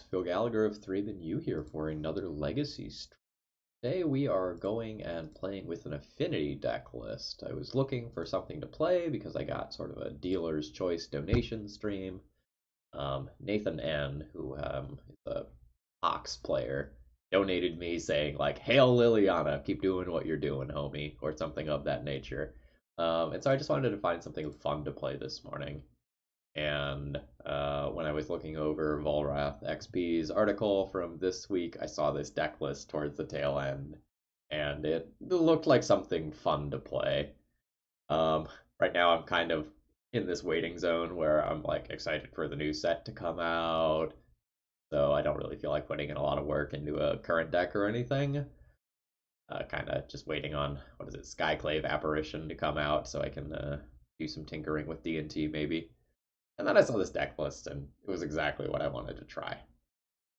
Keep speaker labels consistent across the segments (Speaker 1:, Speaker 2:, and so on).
Speaker 1: Phil Gallagher of ThrabenU here for another Legacy stream. Today we are going and playing with an Affinity deck list. I was looking for something to play because I got sort of a dealer's choice donation stream. Nathan N., who is a Ox player, donated me saying like, "Hail Liliana, keep doing what you're doing, homie," or something of that nature. And so I just wanted to find something fun to play this morning. And when I was looking over Volrath XP's article from this week, I saw this deck list towards the tail end, and it looked like something fun to play. Um, right now, I'm kind of in this waiting zone where I'm like excited for the new set to come out, so I don't really feel like putting in a lot of work into a current deck or anything. Kind of just waiting on, what is it, Skyclave Apparition to come out so I can do some tinkering with D&T maybe. And then I saw this deck list, and it was exactly what I wanted to try.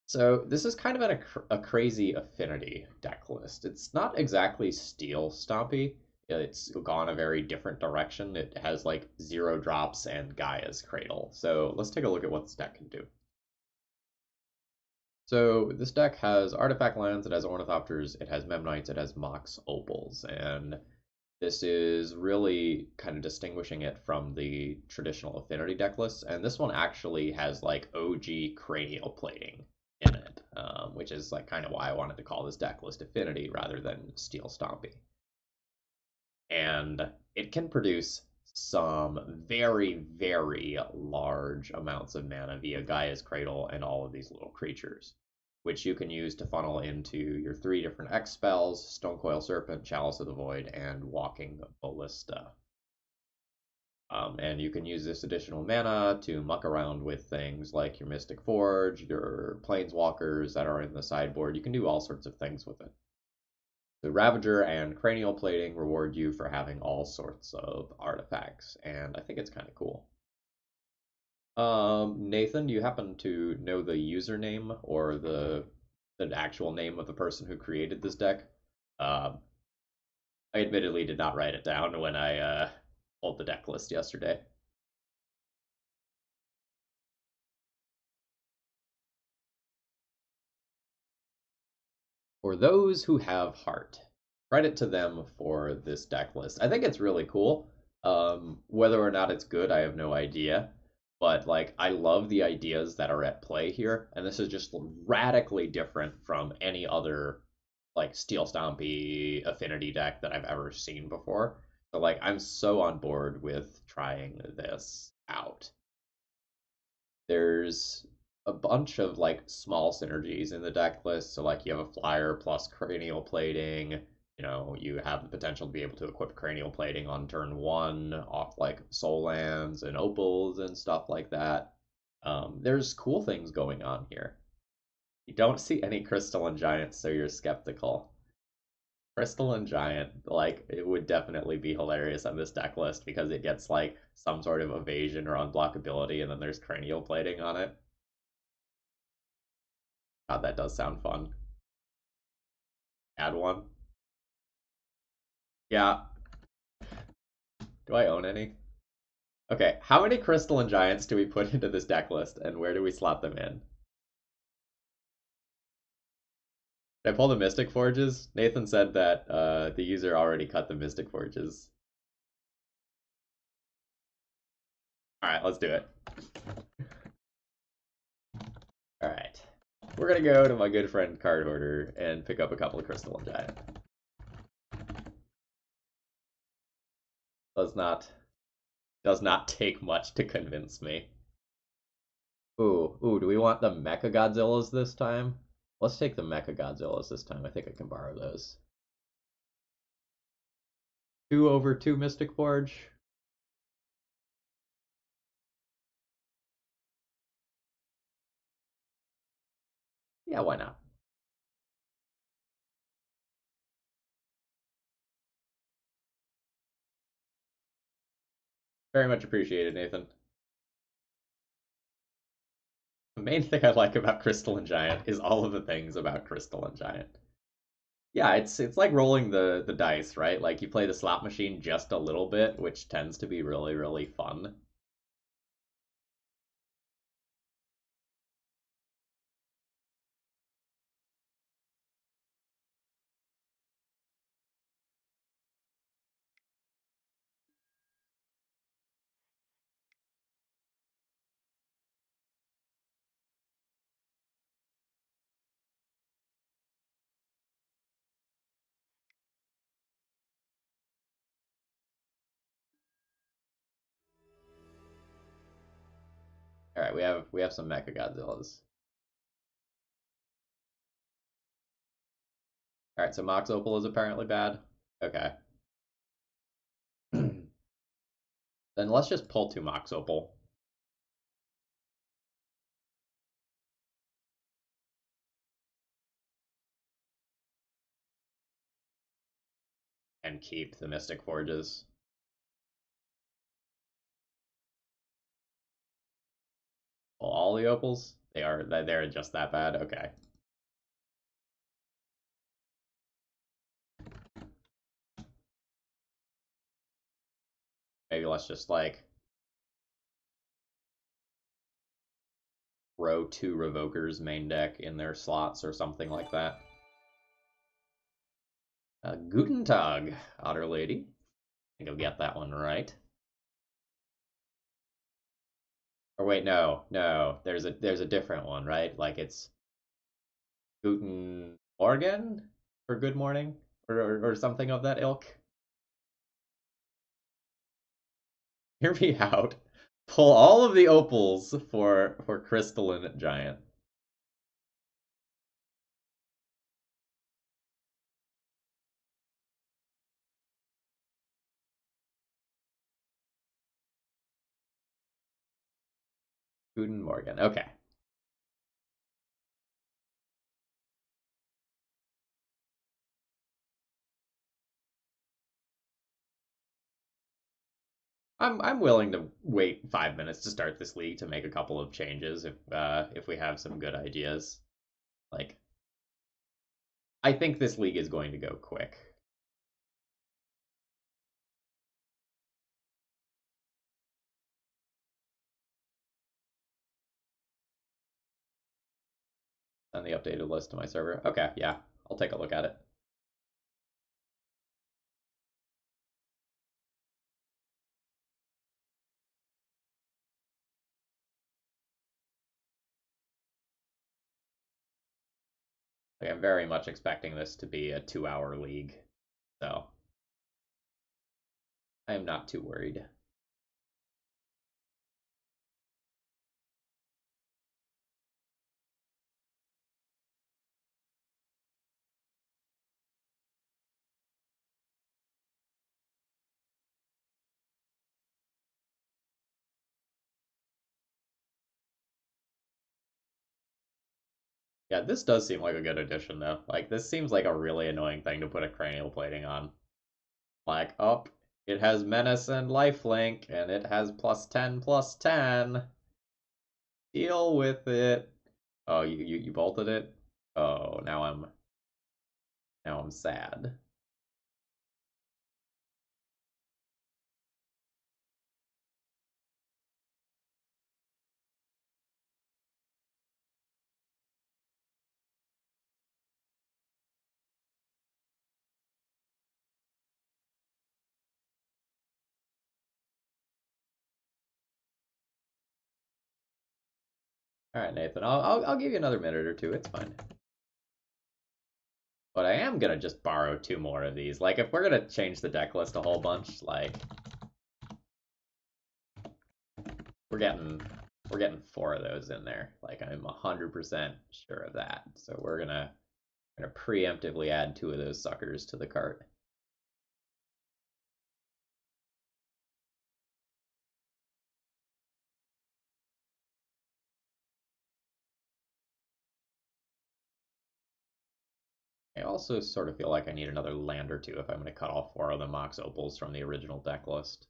Speaker 1: So this is kind of a crazy Affinity deck list. It's not exactly Steel Stompy. It's gone a very different direction. It has like 0 drops and Gaia's Cradle. So let's take a look at what this deck can do. So this deck has Artifact Lands, it has Ornithopters, it has Memnites, it has Mox Opals, and this is really kind of distinguishing it from the traditional Affinity deck lists, and this one actually has like OG cranial plating in it, which is like kind of why I wanted to call this deck list Affinity rather than Steel Stompy. And it can produce some very, very large amounts of mana via Gaia's Cradle and all of these little creatures, which you can use to funnel into your 3 different X spells, Stonecoil Serpent, Chalice of the Void, and Walking Ballista. And you can use this additional mana to muck around with things like your Mystic Forge, your Planeswalkers that are in the sideboard. You can do all sorts of things with it. The Ravager and Cranial Plating reward you for having all sorts of artifacts, and I think it's kind of cool. Nathan, do you happen to know the username or the actual name of the person who created this deck? I admittedly did not write it down when I pulled the deck list yesterday. For those who have heart, credit to them for this deck list. I think it's really cool. Whether or not it's good, I have no idea. But like, I love the ideas that are at play here, and this is just radically different from any other like Steel Stompy Affinity deck that I've ever seen before. So like, I'm so on board with trying this out. There's a bunch of like small synergies in the deck list. So like you have a flyer plus cranial plating. You have the potential to be able to equip cranial plating on turn 1 off like soul lands and opals and stuff like that. There's cool things going on here. You don't see any crystalline giants, so you're skeptical. Crystalline giant, like, it would definitely be hilarious on this deck list because it gets like some sort of evasion or unblockability, and then there's cranial plating on it. God, that does sound fun. Add one. Yeah. Do I own any? Okay, how many crystalline giants do we put into this deck list, and where do we slot them in? Did I pull the Mystic Forges? Nathan said that the user already cut the Mystic Forges. Alright, let's do it. Alright. We're gonna go to my good friend Card Hoarder and pick up a couple of Crystalline Giant. Does not take much to convince me. Ooh, do we want the Mecha Godzillas this time? Let's take the Mecha Godzillas this time. I think I can borrow those. 2 over 2 Mystic Forge. Yeah, why not? Very much appreciated, Nathan. The main thing I like about Crystalline Giant is all of the things about Crystalline Giant. Yeah, it's like rolling the dice, right? Like you play the slot machine just a little bit, which tends to be really, really fun. right, we have some Mecha Godzillas. All right, so Mox Opal is apparently bad. Okay. Then let's just pull 2 Mox Opal. And keep the Mystic Forges. Well, all the opals? They're just that bad? Okay. Maybe let's just like row 2 Revokers main deck in their slots or something like that. Guten Tag, Otter Lady. I think I'll get that one right. Or wait, no. There's a different one, right? Like it's Guten Morgen for good morning or something of that ilk. Hear me out. Pull all of the opals for Crystalline Giant. Guten Morgen. Okay. I'm willing to wait 5 minutes to start this league to make a couple of changes if we have some good ideas. Like I think this league is going to go quick. Send the updated list to my server. Okay, yeah, I'll take a look at it. Like, I'm very much expecting this to be a 2-hour league, so I am not too worried. Yeah, this does seem like a good addition, though. Like, this seems like a really annoying thing to put a cranial plating on. Like, oh, it has Menace and Lifelink, and it has +10/+10. Deal with it. Oh, you bolted it? Oh, now I'm sad. All right, Nathan, I'll give you another minute or two. It's fine. But I am gonna just borrow 2 more of these. Like, if we're gonna change the deck list a whole bunch, like we're getting we're getting 4 of those in there. Like, I'm 100% sure of that. So we're gonna preemptively add 2 of those suckers to the cart. I also sort of feel like I need another land or two if I'm going to cut off 4 of the Mox Opals from the original deck list.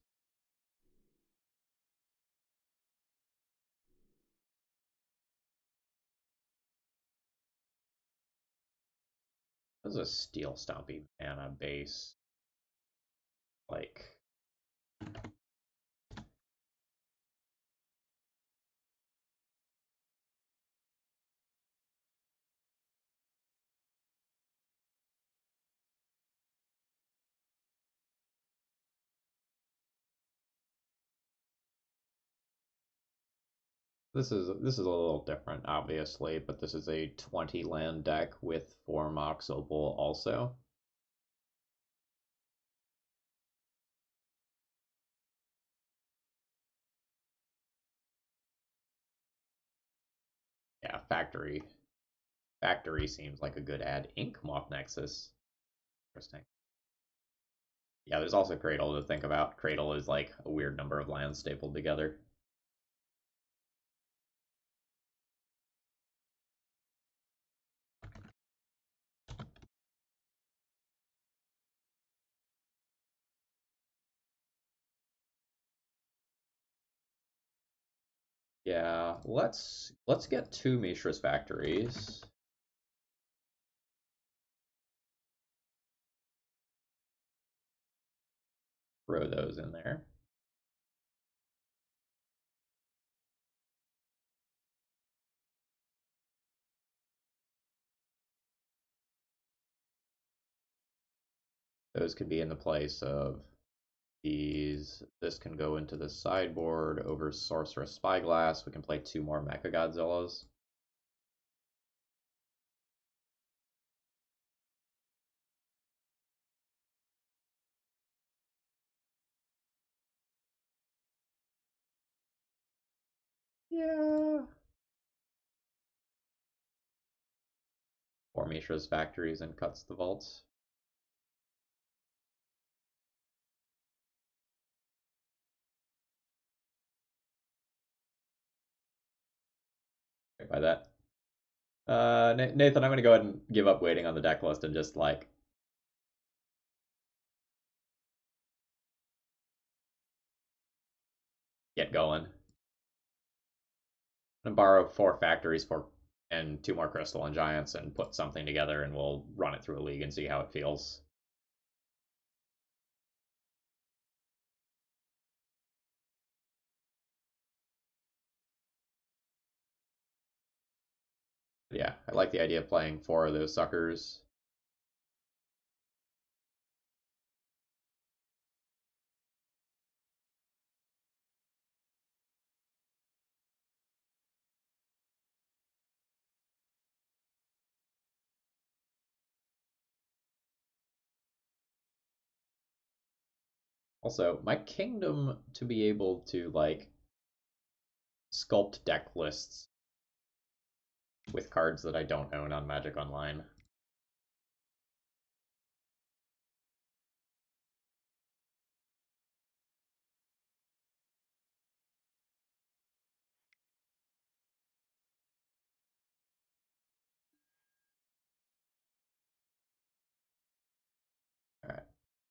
Speaker 1: This is a Steel Stompy mana base. Like, this is a little different, obviously, but this is a 20 land deck with 4 Mox Opal also. Yeah, factory. Factory seems like a good add. Ink Moth Nexus. Interesting. Yeah, there's also Cradle to think about. Cradle is like a weird number of lands stapled together. Yeah, let's get two Mishra's factories. Throw those in there. Those could be in the place of these. This can go into the sideboard over Sorceress Spyglass. We can play two more Mecha Godzillas. Yeah. Four Mishra's factories and cuts the vaults. By that. Nathan, I'm going to go ahead and give up waiting on the deck list and just like get going. I'm going to borrow four factories for and two more crystalline giants and put something together and we'll run it through a league and see how it feels. Yeah, I like the idea of playing four of those suckers. Also, my kingdom to be able to like sculpt deck lists with cards that I don't own on Magic Online. Alright,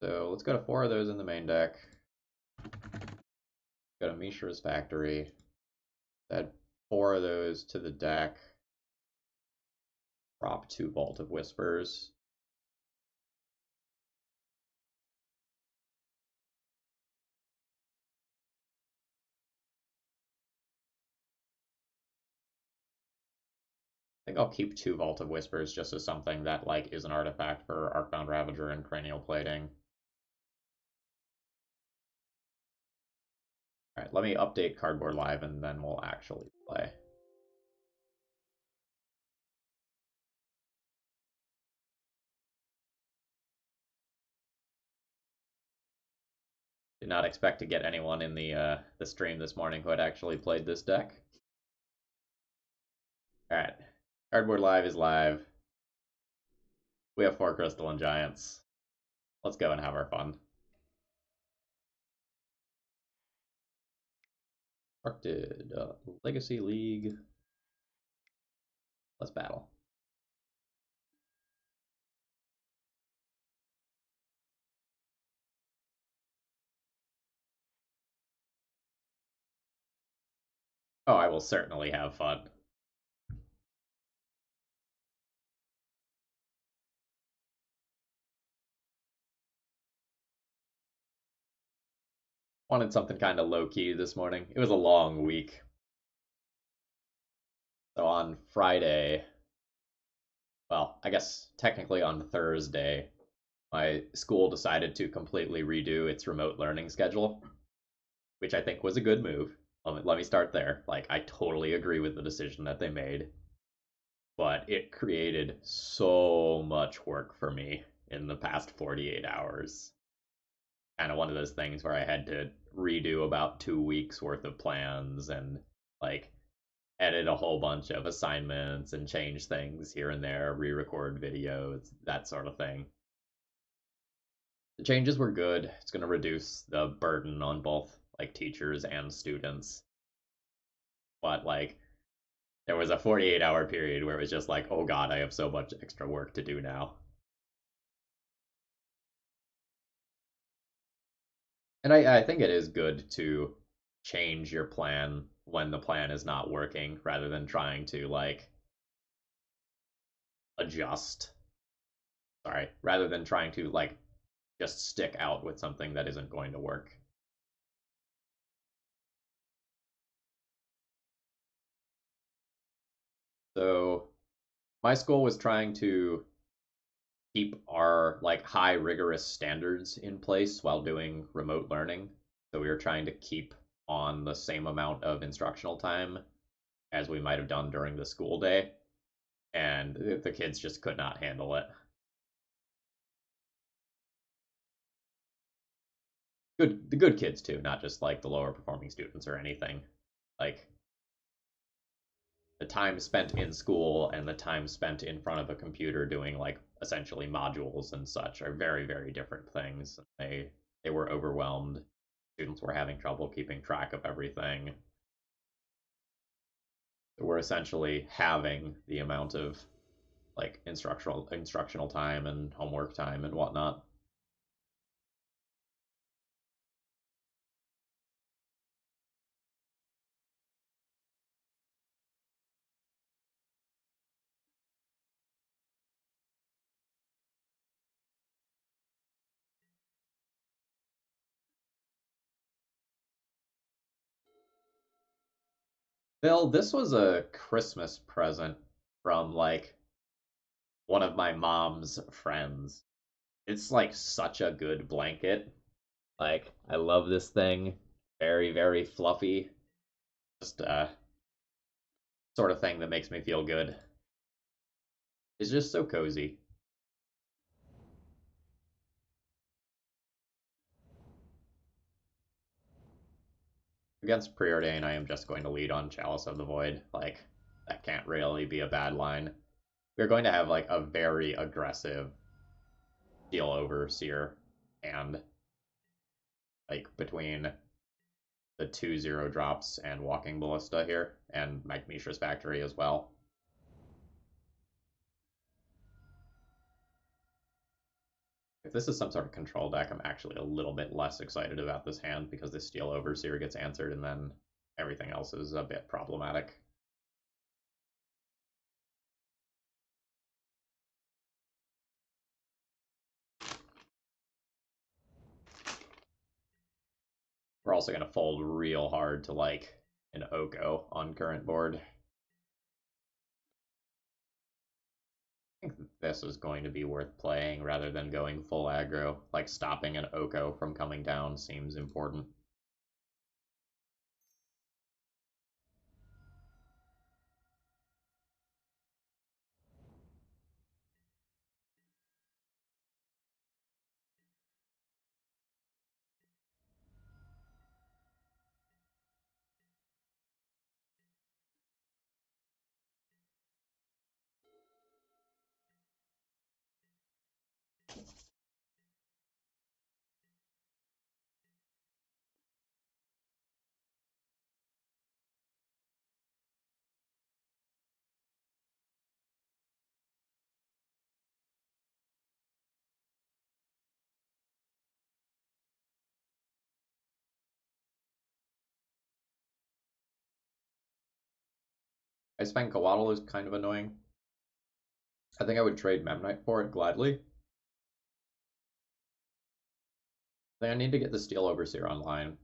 Speaker 1: so let's go to four of those in the main deck. Go to Mishra's Factory. Add four of those to the deck. Drop two Vault of Whispers. I think I'll keep two Vault of Whispers just as something that like is an artifact for Arcbound Ravager and Cranial Plating. Alright, let me update Cardboard Live and then we'll actually play. Did not expect to get anyone in the stream this morning who had actually played this deck. Alright, Cardboard Live is live. We have four Crystalline Giants. Let's go and have our fun. Constructed Legacy League. Let's battle. Oh, I will certainly have fun. Wanted something kind of low-key this morning. It was a long week. So on Friday, well, I guess technically on Thursday, my school decided to completely redo its remote learning schedule, which I think was a good move. Let me start there. Like, I totally agree with the decision that they made, but it created so much work for me in the past 48 hours. Kind of one of those things where I had to redo about 2 weeks worth of plans and like edit a whole bunch of assignments and change things here and there, re-record videos, that sort of thing. The changes were good. It's going to reduce the burden on both like teachers and students. But like there was a 48-hour period where it was just like, oh god, I have so much extra work to do now. And I think it is good to change your plan when the plan is not working rather than trying to like adjust. Sorry, rather than trying to like just stick out with something that isn't going to work. So my school was trying to keep our like high rigorous standards in place while doing remote learning. So we were trying to keep on the same amount of instructional time as we might have done during the school day, and the kids just could not handle it. The good kids too, not just like the lower performing students or anything. Like the time spent in school and the time spent in front of a computer doing like essentially modules and such are very very different things. They were overwhelmed. Students were having trouble keeping track of everything. We're essentially having the amount of like instructional time and homework time and whatnot. Bill, this was a Christmas present from like one of my mom's friends. It's like such a good blanket. Like I love this thing. Very, very fluffy. Just sort of thing that makes me feel good. It's just so cozy. Against Preordain, I am just going to lead on Chalice of the Void. Like that can't really be a bad line. We're going to have like a very aggressive Steel Overseer and like between the 2/0 drops and Walking Ballista here, and Magmeshra's Factory as well. If this is some sort of control deck, I'm actually a little bit less excited about this hand because this Steel Overseer gets answered and then everything else is a bit problematic. We're also going to fold real hard to like an Oko on current board. I think this is going to be worth playing rather than going full aggro. Like stopping an Oko from coming down seems important. I find Coatl is kind of annoying. I think I would trade Memnite for it gladly. I think I need to get the Steel Overseer online.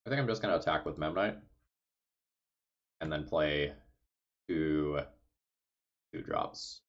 Speaker 1: I think I'm just going to attack with Memnite and then play two 2 drops.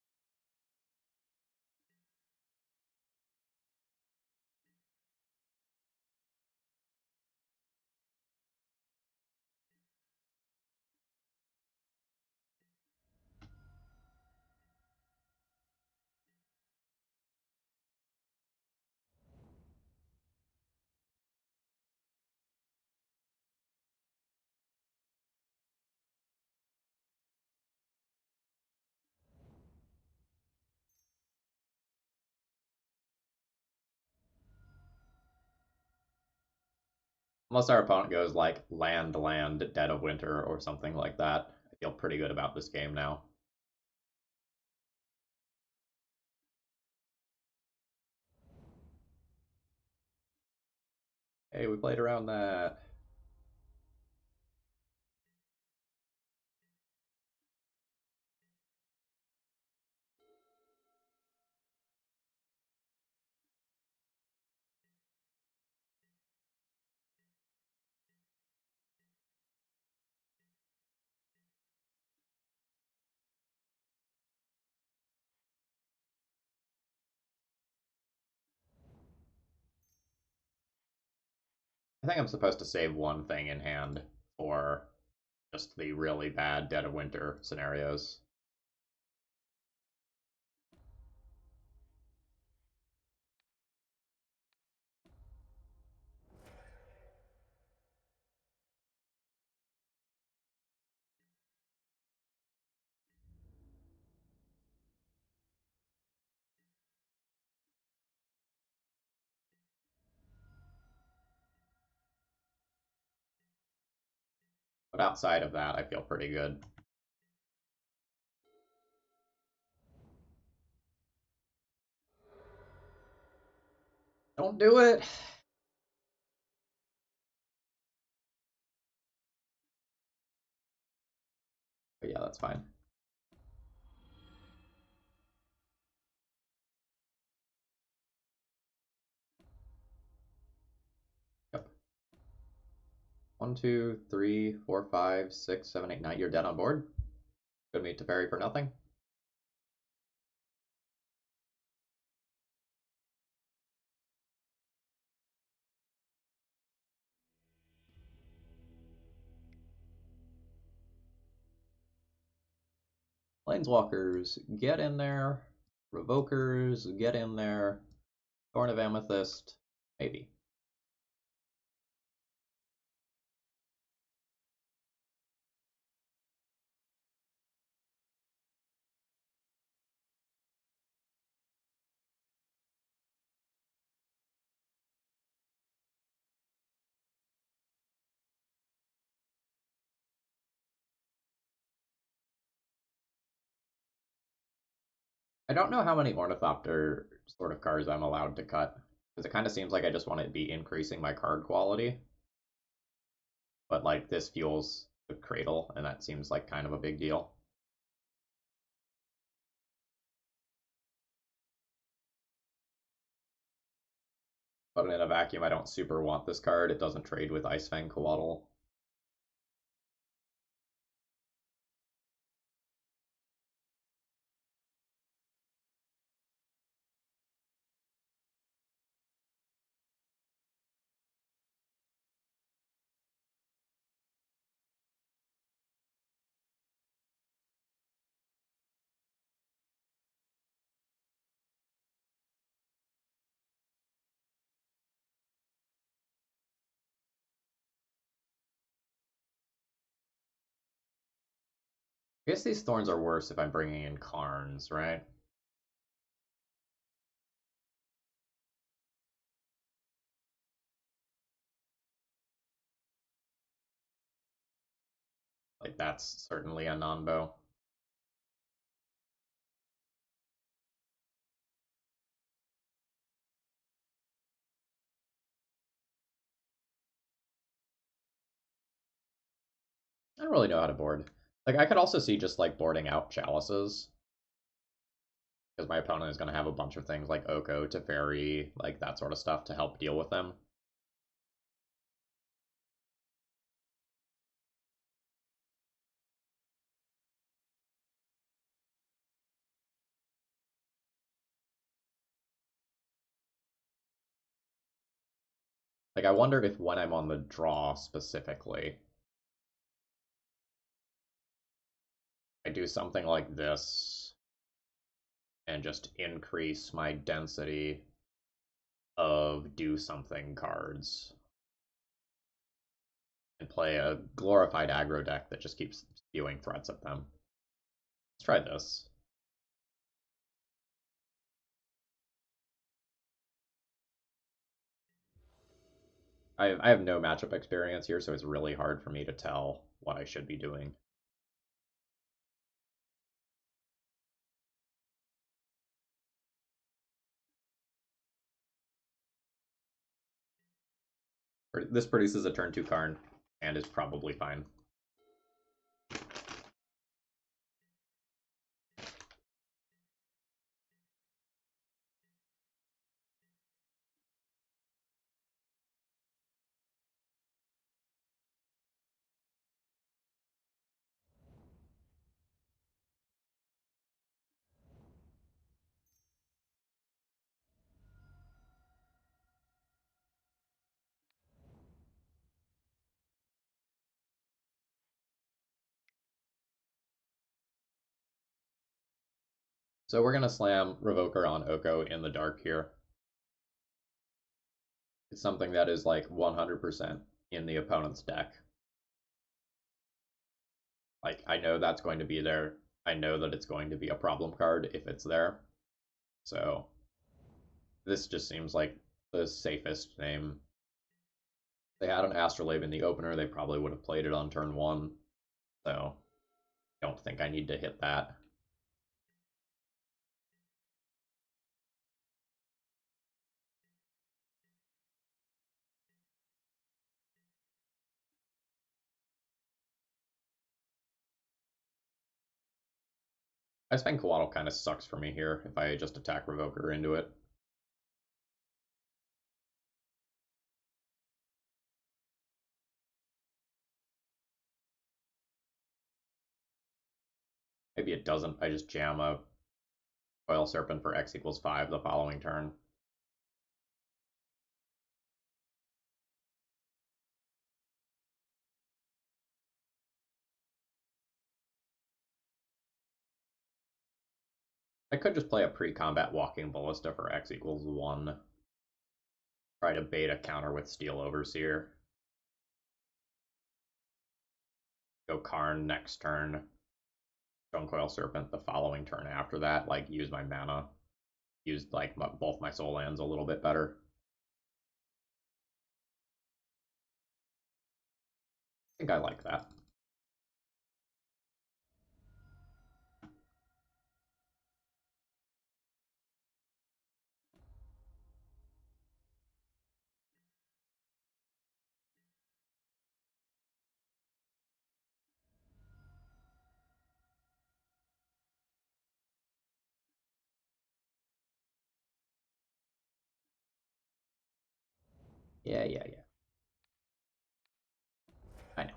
Speaker 1: Unless our opponent goes like land, land, dead of winter, or something like that, I feel pretty good about this game now. Hey, we played around that. I think I'm supposed to save one thing in hand for just the really bad dead of winter scenarios. But outside of that, I feel pretty good. Don't do it! But yeah, that's fine. Yep. 1, 2, 3, 4, 5, 6, 7, 8, 9. You're dead on board. Good meet to parry for nothing. Planeswalkers, get in there. Revokers, get in there. Thorn of Amethyst, maybe. I don't know how many Ornithopter sort of cards I'm allowed to cut, because it kind of seems like I just want to be increasing my card quality. But like this fuels the Cradle, and that seems like kind of a big deal. But in a vacuum, I don't super want this card. It doesn't trade with Icefang Coatl. I guess these Thorns are worse if I'm bringing in Karns, right? Like that's certainly a non-bow. I don't really know how to board. Like I could also see just like boarding out Chalices, because my opponent is going to have a bunch of things like Oko, Teferi, like that sort of stuff to help deal with them. Like I wondered if when I'm on the draw specifically, I do something like this and just increase my density of do something cards and play a glorified aggro deck that just keeps spewing threats at them. Let's try this. I have no matchup experience here, so it's really hard for me to tell what I should be doing. This produces a turn 2 Karn and is probably fine. So we're going to slam Revoker on Oko in the dark here. It's something that is like 100% in the opponent's deck. Like, I know that's going to be there. I know that it's going to be a problem card if it's there. So this just seems like the safest name. If they had an Astrolabe in the opener, they probably would have played it on turn 1. So don't think I need to hit that. I think Coatl kind of sucks for me here if I just attack Revoker into it. Maybe it doesn't. I just jam a Coil Serpent for X equals 5 the following turn. I could just play a pre-combat Walking Ballista for X equals 1. Try to bait a counter with Steel Overseer. Go Karn next turn. Stonecoil Serpent the following turn after that. Like, use my mana. Use, like, both my soul lands a little bit better. I think I like that. Yeah. I know.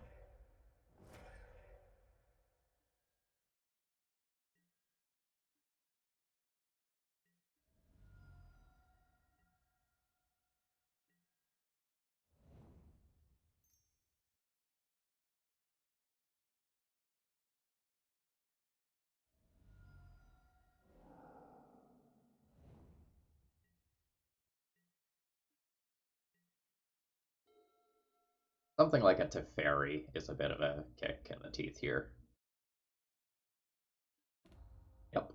Speaker 1: Something like a Teferi is a bit of a kick in the teeth here. Yep.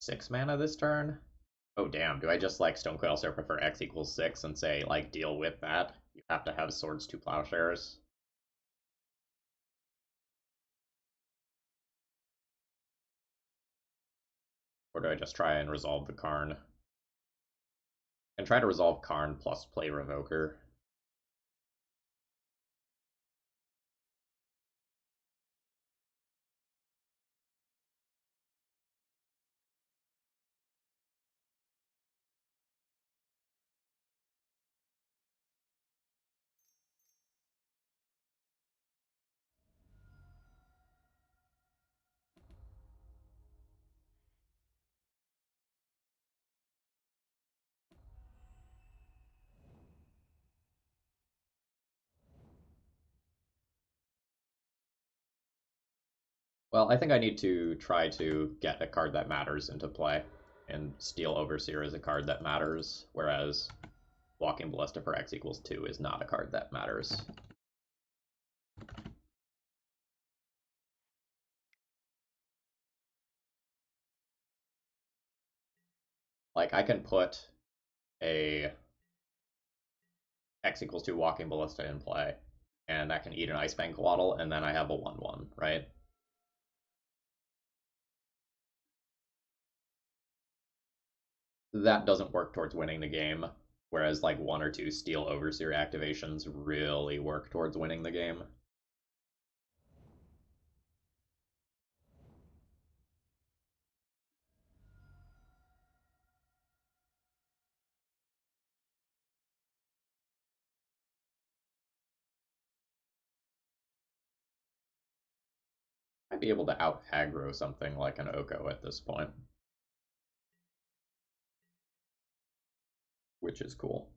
Speaker 1: Six mana this turn? Oh damn, do I just like Stonecoil Serpent for X equals 6 and say, like, deal with that? You have to have Swords to Plowshares. Or do I just try and resolve the Karn? And try to resolve Karn plus play Revoker. Well, I think I need to try to get a card that matters into play. And Steel Overseer is a card that matters, whereas Walking Ballista for X equals 2 is not a card that matters. Like, I can put a X=2 Walking Ballista in play, and that can eat an Ice Bank Waddle, and then I have a 1/1, right? That doesn't work towards winning the game, whereas like 1 or 2 Steel Overseer activations really work towards winning the game. I'd be able to out aggro something like an Oko at this point, which is cool.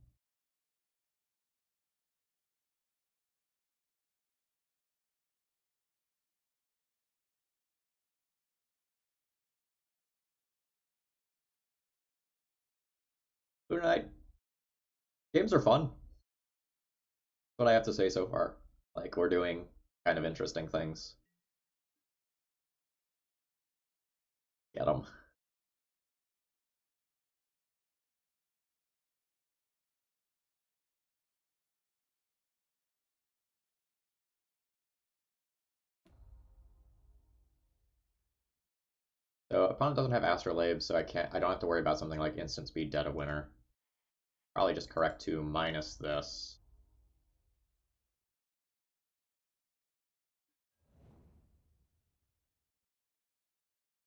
Speaker 1: Lunar Knight, games are fun. That's what I have to say so far. Like, we're doing kind of interesting things. Get them. So opponent doesn't have Astrolabe, so I don't have to worry about something like instant speed Dead of Winter. Probably just correct to minus this.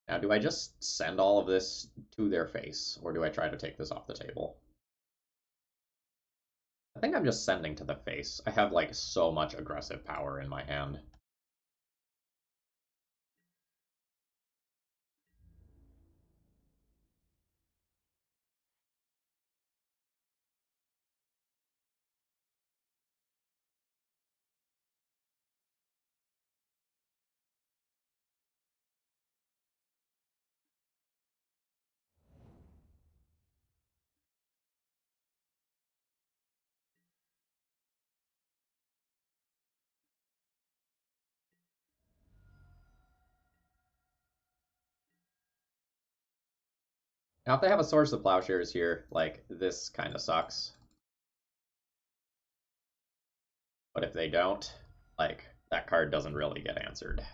Speaker 1: Now, do I just send all of this to their face, or do I try to take this off the table? I think I'm just sending to the face. I have like so much aggressive power in my hand. Now, if they have a Source of Plowshares here, like, this kind of sucks. But if they don't, like, that card doesn't really get answered.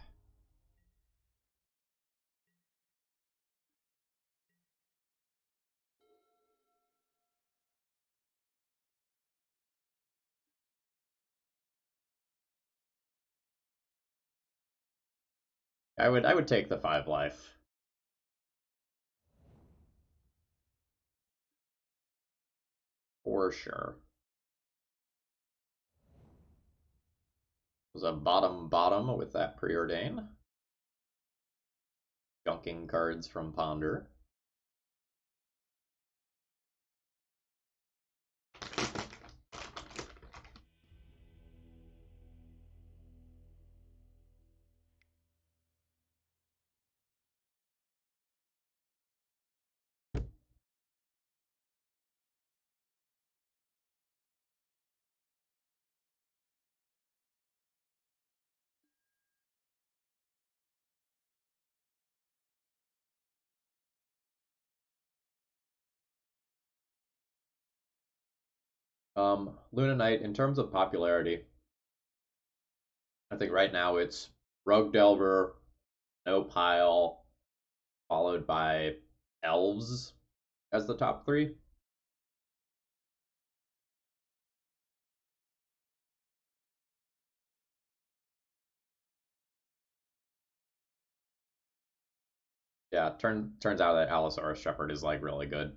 Speaker 1: I would take the 5 life. For sure. It was a bottom with that Preordain. Junking cards from Ponder. Luna Knight, in terms of popularity, I think right now it's Rogue Delver, No Pile, followed by Elves as the top 3. Yeah, turns out that Allosaurus Shepherd is like really good.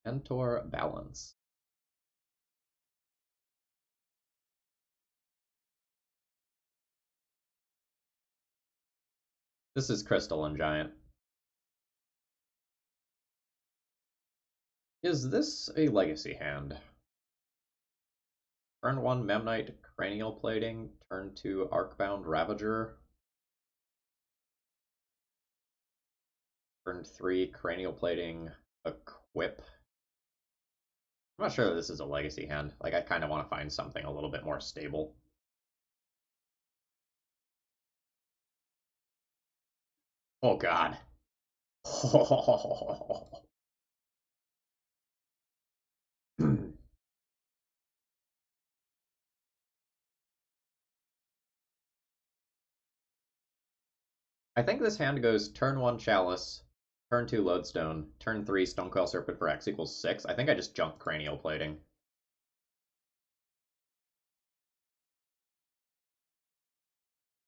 Speaker 1: Mentor Balance. This is Crystalline Giant. Is this a legacy hand? Turn 1 Memnite Cranial Plating, turn 2 Arcbound Ravager, turn 3 Cranial Plating, Equip. I'm not sure that this is a legacy hand. Like, I kind of want to find something a little bit more stable. Oh, God. I think this hand goes turn 1 Chalice, turn 2 Lodestone, turn 3 Stonecoil Serpent for X equals 6. I think I just junk Cranial Plating.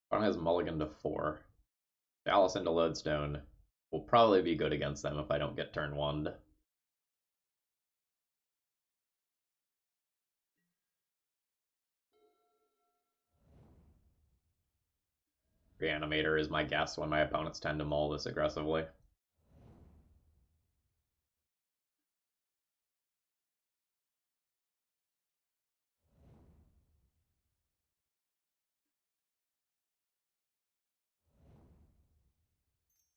Speaker 1: One has Mulligan to 4. Chalice into Lodestone will probably be good against them if I don't get turn 1'd. Reanimator is my guess when my opponents tend to mull this aggressively.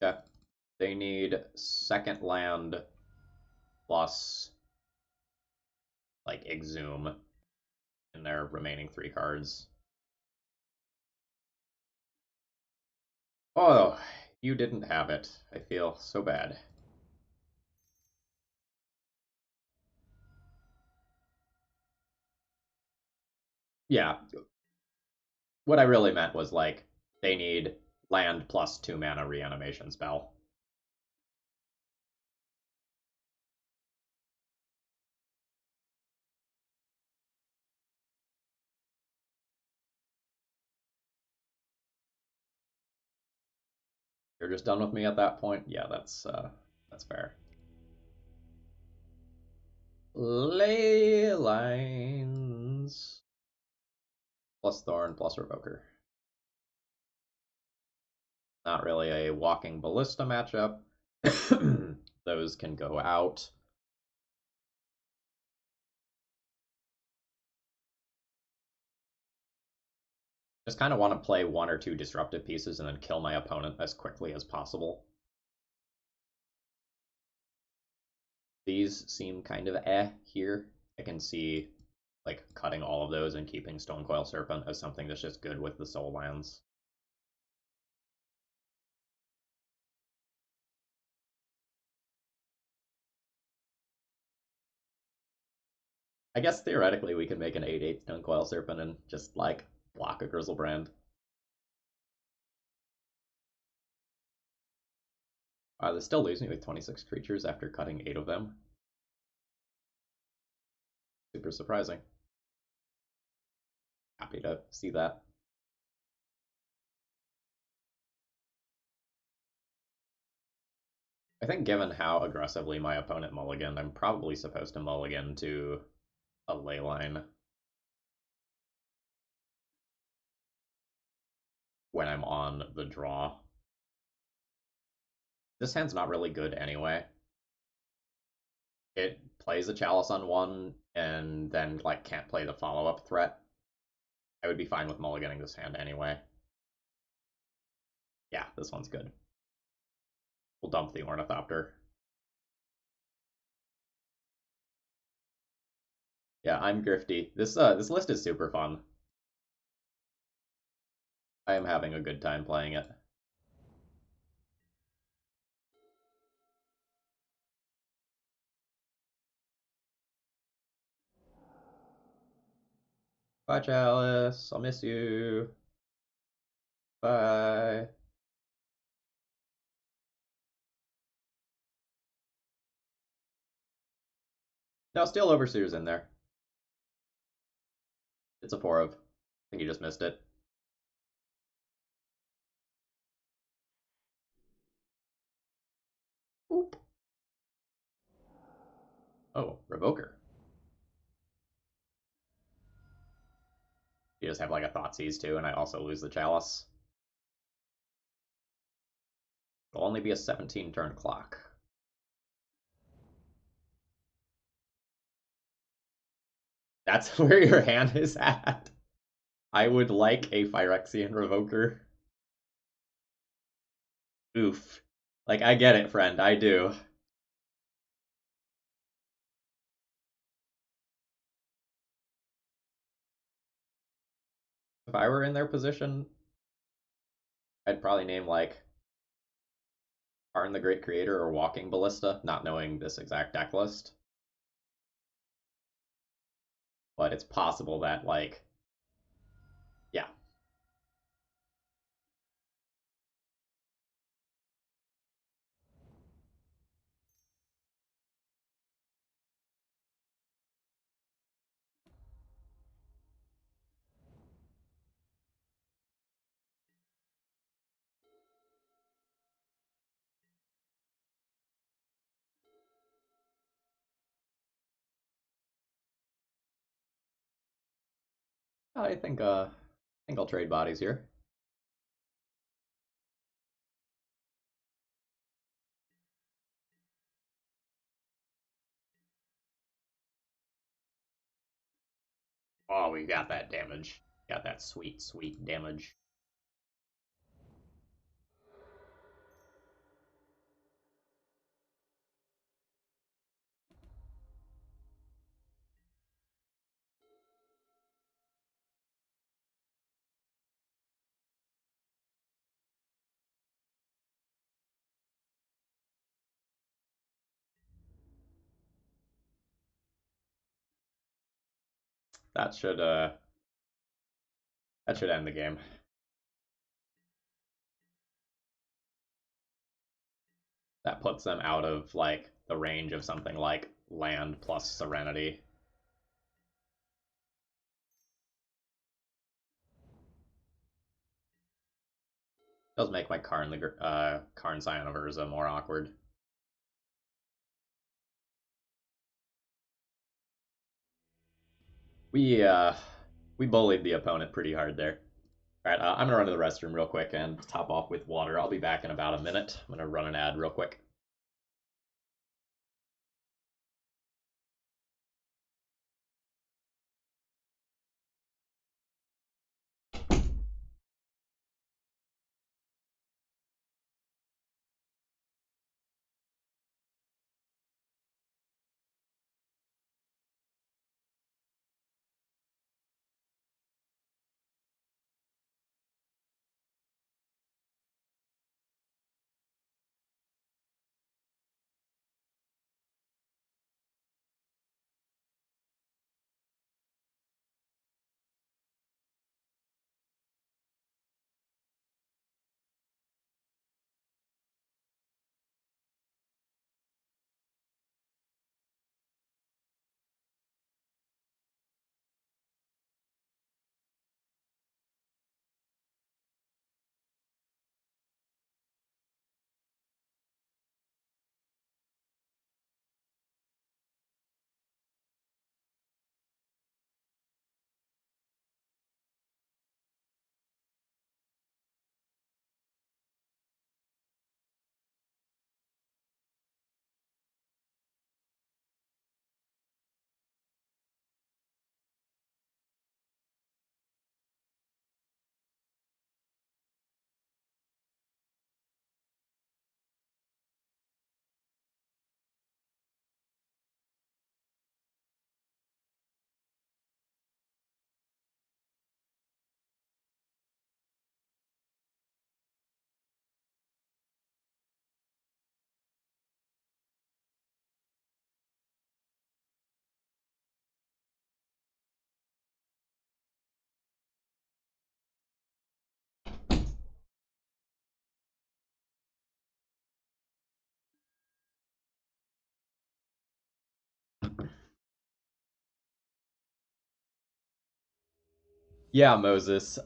Speaker 1: Yeah. They need second land plus like Exhume in their remaining 3 cards. Oh, you didn't have it. I feel so bad. Yeah, what I really meant was like they need land plus 2 mana reanimation spell. You're just done with me at that point? Yeah, that's fair. Ley lines plus Thorn plus Revoker. Not really a walking ballista matchup. Those can go out. Just kind of want to play 1 or 2 disruptive pieces and then kill my opponent as quickly as possible. These seem kind of here. I can see like cutting all of those and keeping Stonecoil Serpent as something that's just good with the soul lands. I guess theoretically we can make an 8/8 Stonecoil Serpent and just like block a Grizzlebrand. They still lose me with 26 creatures after cutting 8 of them. Super surprising. Happy to see that. I think given how aggressively my opponent mulliganed, I'm probably supposed to mulligan to a Leyline when I'm on the draw. This hand's not really good anyway. It plays a Chalice on 1 and then like can't play the follow-up threat. I would be fine with mulliganing this hand anyway. Yeah, this one's good. We'll dump the Ornithopter. Yeah, I'm Grifty. This list is super fun. I am having a good time playing it. Bye, Chalice. I'll miss you. Bye. No, still Overseer's in there. It's a 4 of. I think you just missed it. Oop. Oh, Revoker. You just have like a Thoughtseize too, and I also lose the Chalice. It'll only be a 17 turn clock. That's where your hand is at. I would like a Phyrexian Revoker. Oof. Like, I get it, friend. I do. If I were in their position, I'd probably name, like, Arn the Great Creator or Walking Ballista, not knowing this exact deck list. But it's possible that, like, yeah. I think I'll trade bodies here. Oh, we got that damage. Got that sweet, sweet damage. That should uh that should end the game. That puts them out of like the range of something like land plus Serenity. Does make my Karn Scion of Urza more awkward. We uh we bullied the opponent pretty hard there. All right, I'm gonna run to the restroom real quick and top off with water. I'll be back in about a minute. I'm gonna run an ad real quick. Yeah, Moses.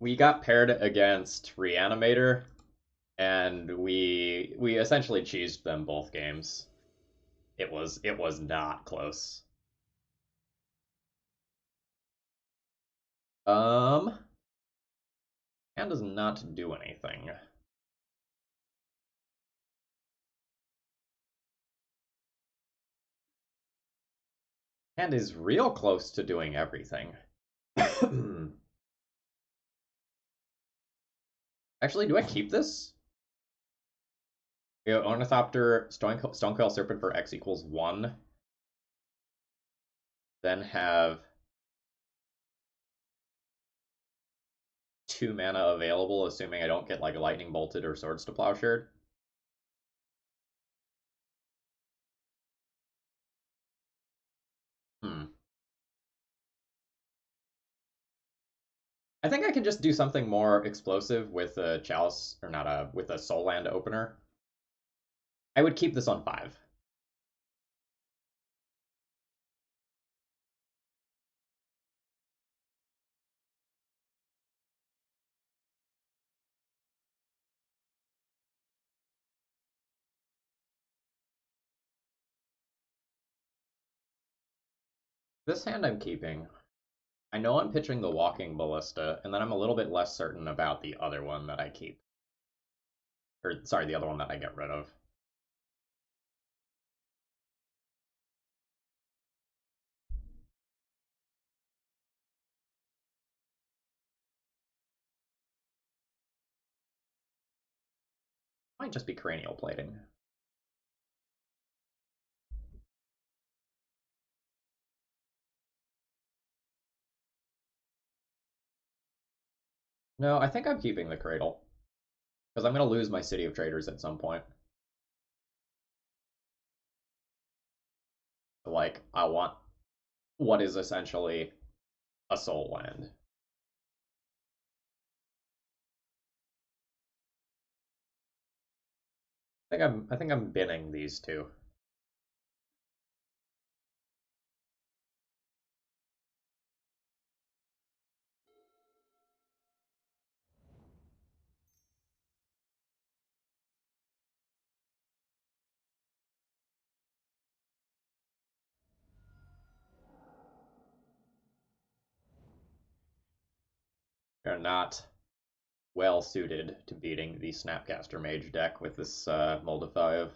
Speaker 1: We got paired against Reanimator, and we essentially cheesed them both games. It was not close. Um, and does not do anything. And is real close to doing everything. Actually, do I keep this? Ornithopter, Stonecoil Serpent for X equals 1. Then have 2 mana available, assuming I don't get like Lightning Bolted or Swords to Plowshare. Hmm. I think I could just do something more explosive with a Chalice, or not a, with a Soul Land opener. I would keep this on 5. This hand I'm keeping. I know I'm pitching the Walking Ballista, and then I'm a little bit less certain about the other one that I keep. Or, sorry, the other one that I get rid of. Might just be Cranial Plating. No, I think I'm keeping the Cradle. Because I'm going to lose my City of Traders at some point. Like, I want what is essentially a soul land. I think I'm binning these two. They're not well suited to beating the Snapcaster Mage deck with this Mold of 5.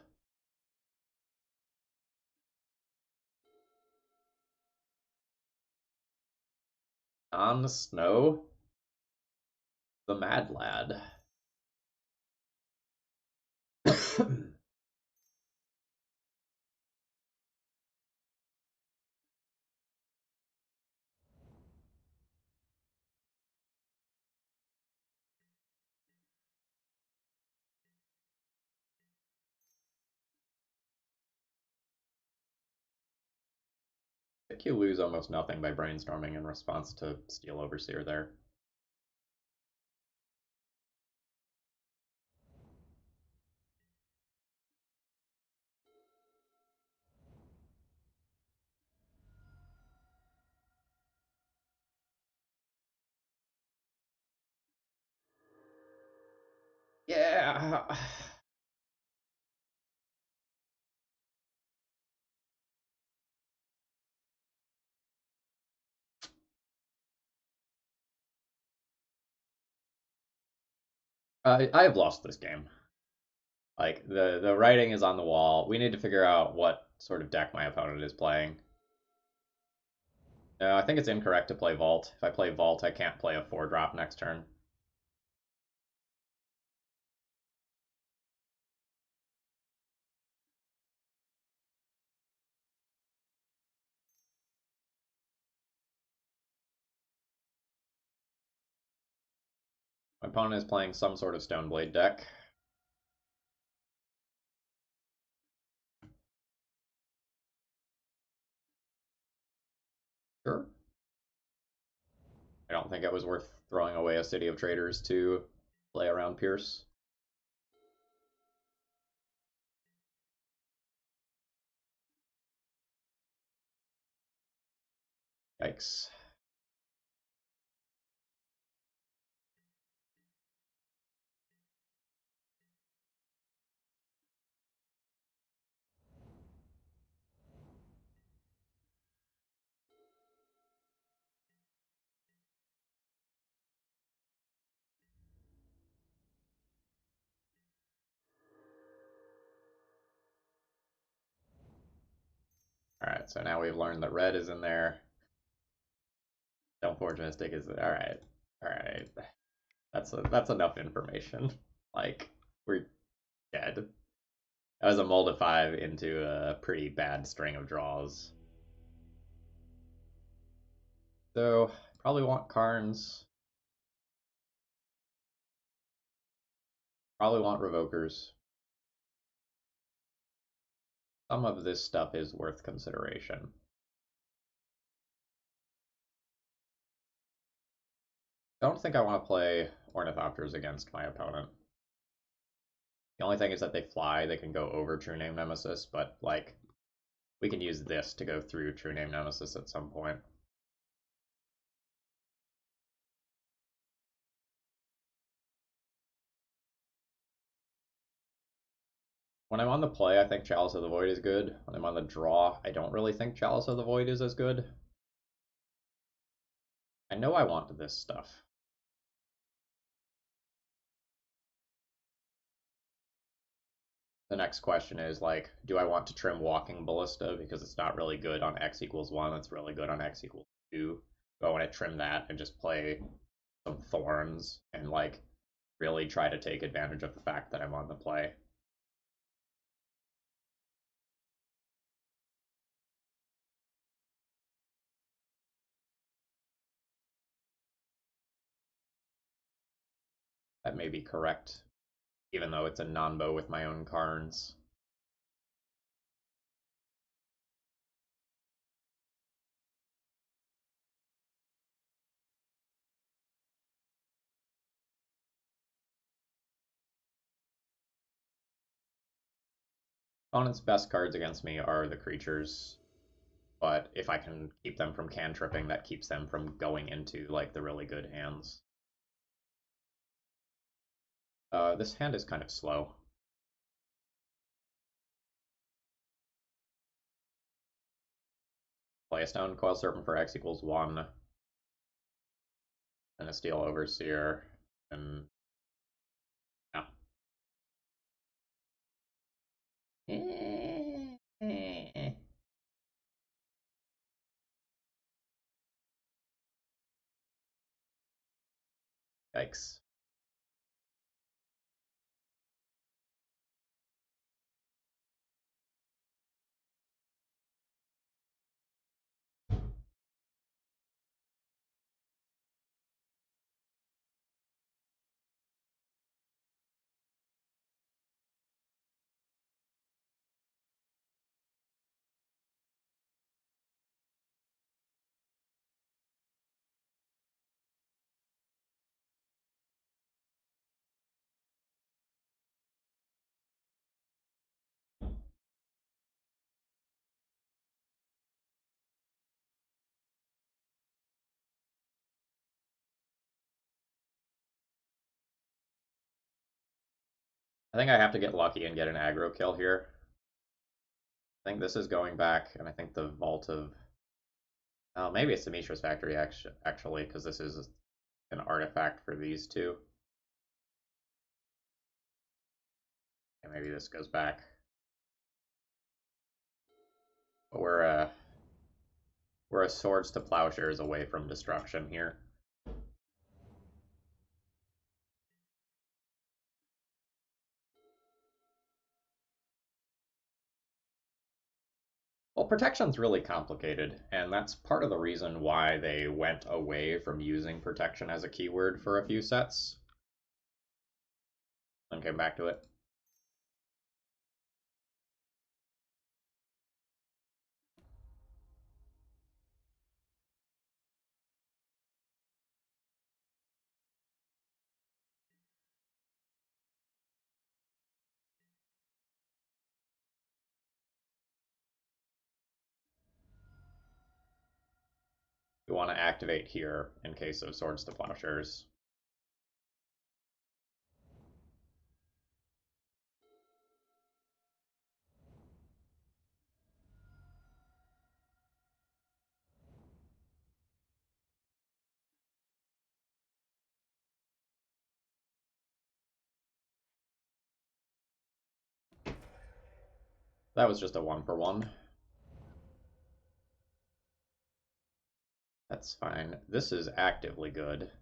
Speaker 1: On Snow, the Mad Lad. I think you lose almost nothing by brainstorming in response to Steel Overseer there. Yeah. I have lost this game. Like the writing is on the wall. We need to figure out what sort of deck my opponent is playing. No, I think it's incorrect to play Vault. If I play Vault, I can't play a 4-drop next turn. My opponent is playing some sort of Stoneblade deck. Sure. I don't think it was worth throwing away a City of Traders to play around Pierce. Yikes. Alright, so now we've learned that red is in there. Don't Forge Mystic is alright. Alright. That's enough information. Like, we're dead. That was a mull to 5 into a pretty bad string of draws. So, probably want Karns. Probably want Revokers. Some of this stuff is worth consideration. I don't think I want to play Ornithopters against my opponent. The only thing is that they fly, they can go over True Name Nemesis, but, like, we can use this to go through True Name Nemesis at some point. When I'm on the play, I think Chalice of the Void is good. When I'm on the draw, I don't really think Chalice of the Void is as good. I know I want this stuff. The next question is, like, do I want to trim Walking Ballista because it's not really good on X equals 1, it's really good on X equals 2. Do I want to trim that and just play some Thorns and, like, really try to take advantage of the fact that I'm on the play? That may be correct, even though it's a non-bow with my own Karns. Opponent's best cards against me are the creatures, but if I can keep them from cantripping, that keeps them from going into, like, the really good hands. This hand is kind of slow. Play a Stone Coil Serpent for X equals 1, and a Steel Overseer, and yeah. Yikes. I think I have to get lucky and get an aggro kill here. I think this is going back, and I think the Vault of... Oh, maybe it's the Mishra's Factory, actually, because this is an artifact for these two. And maybe this goes back. But we're a Swords to Plowshares away from destruction here. Well, protection's really complicated, and that's part of the reason why they went away from using protection as a keyword for a few sets. And came back to it. You want to activate here in case of Swords to Plowshares. That was just a 1-for-1. That That's fine. This is actively good.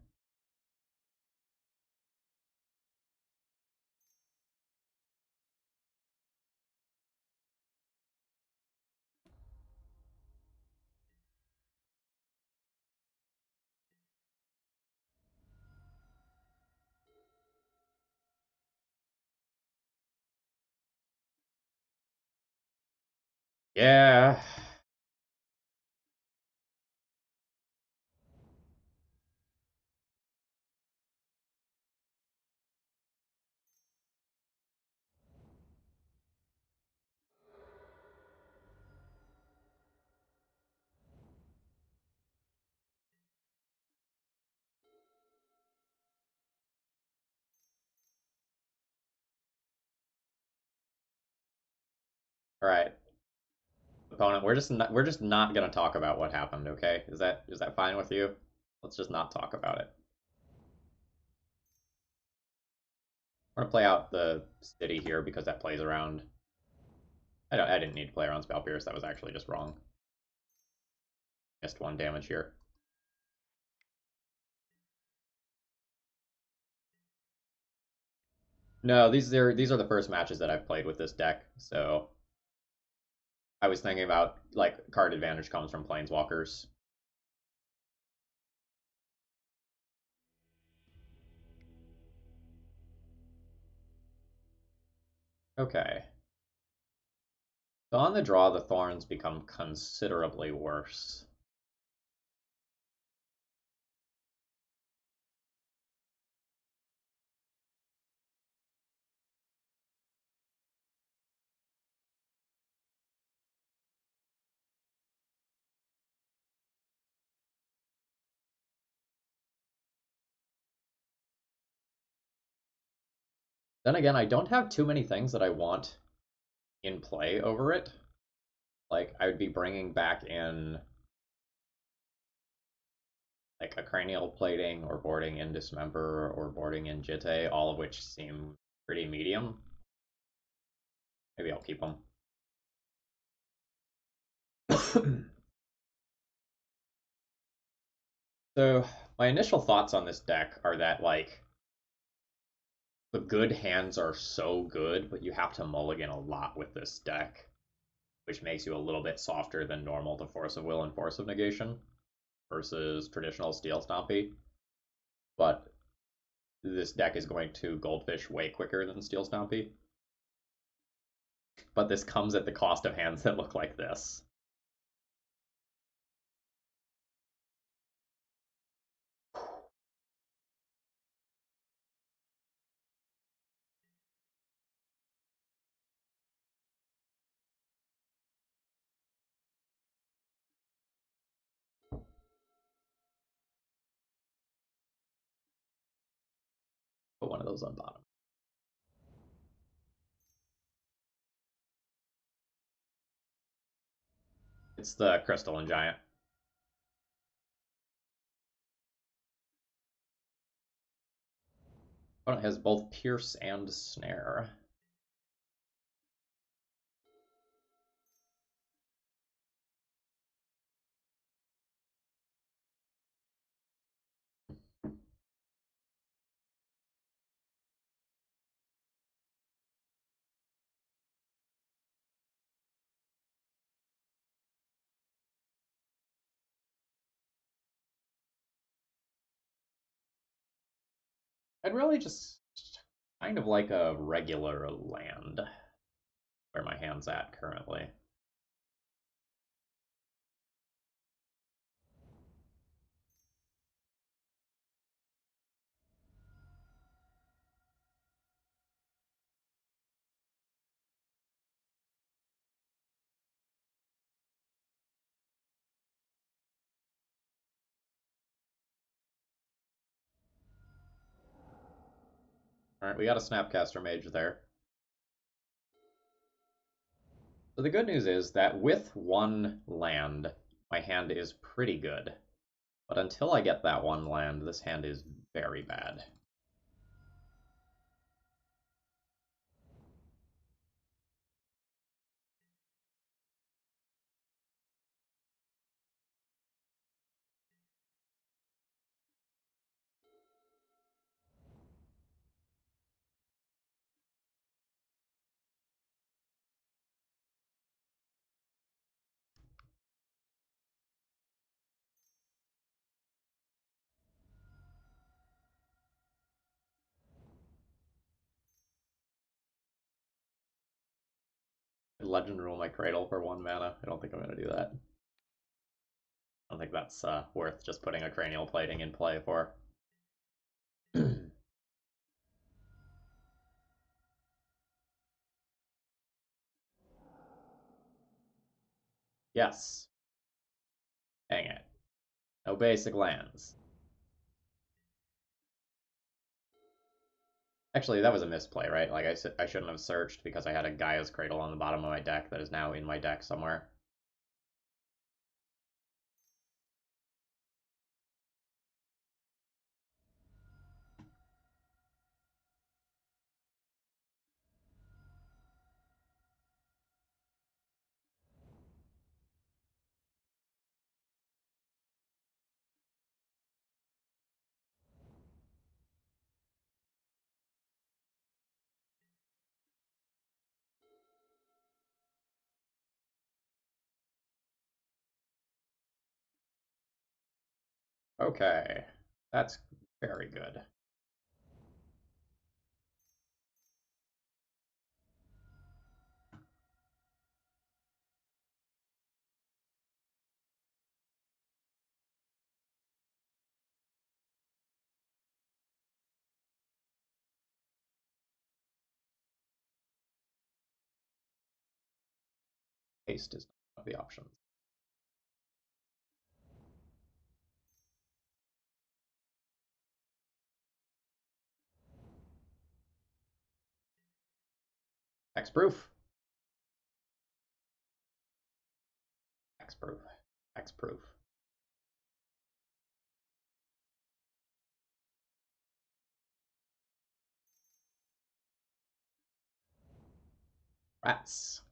Speaker 1: Yeah. All right, opponent. We're just not gonna talk about what happened. Okay? Is that fine with you? Let's just not talk about it. I'm gonna play out the city here because that plays around. I didn't need to play around Spell Pierce. That was actually just wrong. Missed one damage here. No, these are the first matches that I've played with this deck, so I was thinking about like card advantage comes from planeswalkers. Okay. So on the draw, the thorns become considerably worse. Then again, I don't have too many things that I want in play over it. Like I would be bringing back in like a cranial plating or boarding in dismember or boarding in jitte, all of which seem pretty medium. Maybe I'll keep them. So my initial thoughts on this deck are that like the good hands are so good, but you have to mulligan a lot with this deck, which makes you a little bit softer than normal to Force of Will and Force of Negation versus traditional Steel Stompy. But this deck is going to Goldfish way quicker than Steel Stompy. But this comes at the cost of hands that look like this. Put one of those on bottom. It's the Crystalline Giant. Oh, it has both Pierce and Snare. I'd really just kind of like a regular land where my hand's at currently. Alright, we got a Snapcaster Mage there. So the good news is that with one land, my hand is pretty good. But until I get that one land, this hand is very bad. Legend rule my Cradle for 1 mana. I don't think I'm going to do that. I don't think that's worth just putting a Cranial Plating in play for. Yes. Dang it. No basic lands. Actually, that was a misplay, right? Like, I shouldn't have searched because I had a Gaia's Cradle on the bottom of my deck that is now in my deck somewhere. Okay. That's very good. Haste is not one of the options. X-proof. X-proof. X-proof. Rats.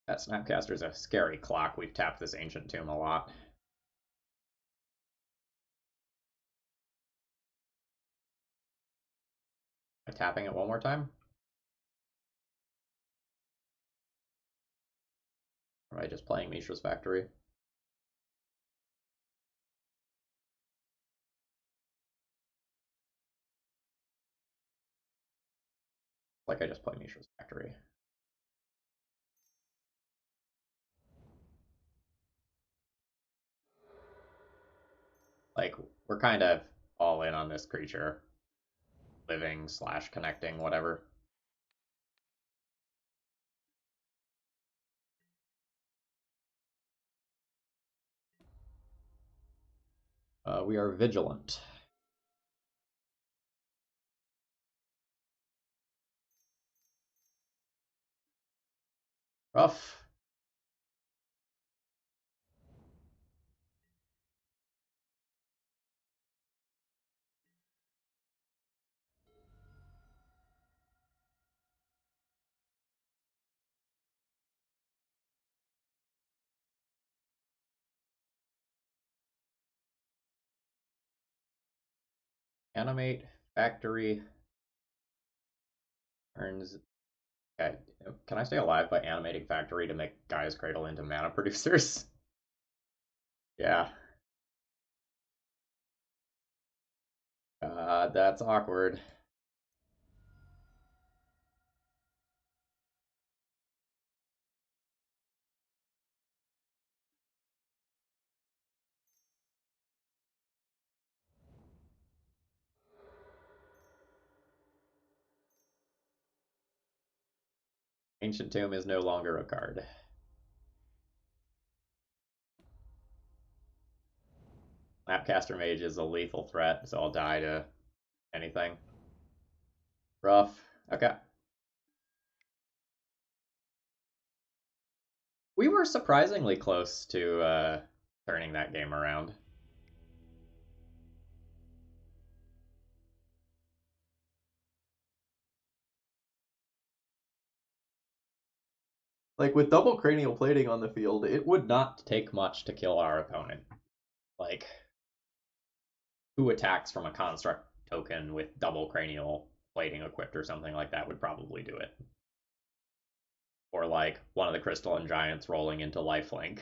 Speaker 1: That Snapcaster's a scary clock. We've tapped this Ancient Tomb a lot. Am I tapping it one more time? Or am I just playing Mishra's Factory? Like I just play Mishra's Factory. Like, we're kind of all in on this creature. Living / connecting, whatever. We are vigilant. Rough. Animate Factory turns. Okay. Can I stay alive by animating Factory to make Gaia's Cradle into mana producers? Yeah. That's awkward. Ancient Tomb is no longer a card. Snapcaster Mage is a lethal threat, so I'll die to anything. Rough. Okay. We were surprisingly close to turning that game around. Like, with double cranial plating on the field, it would not take much to kill our opponent. Like, who attacks from a construct token with double cranial plating equipped or something like that would probably do it. or like one of the crystalline giants rolling into lifelink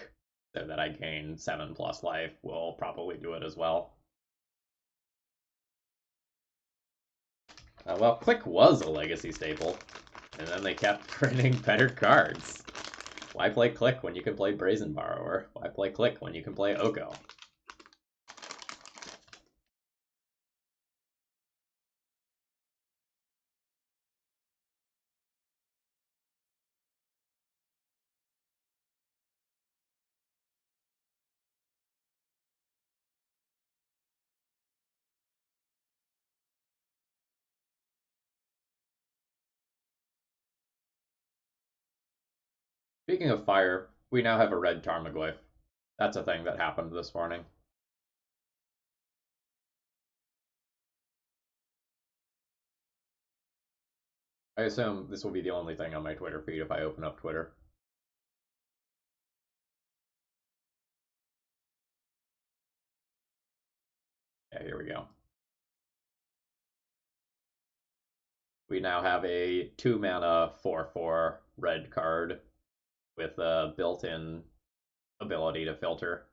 Speaker 1: so that I gain 7 plus life will probably do it as well. Well, Click was a legacy staple, and then they kept printing better cards. Why play Click when you can play Brazen Borrower? Why play Click when you can play Oko? Speaking of fire, we now have a red Tarmogoyf. That's a thing that happened this morning. I assume this will be the only thing on my Twitter feed if I open up Twitter. Yeah, here we go. We now have a 2 mana 4/4 red card with a built in ability to filter.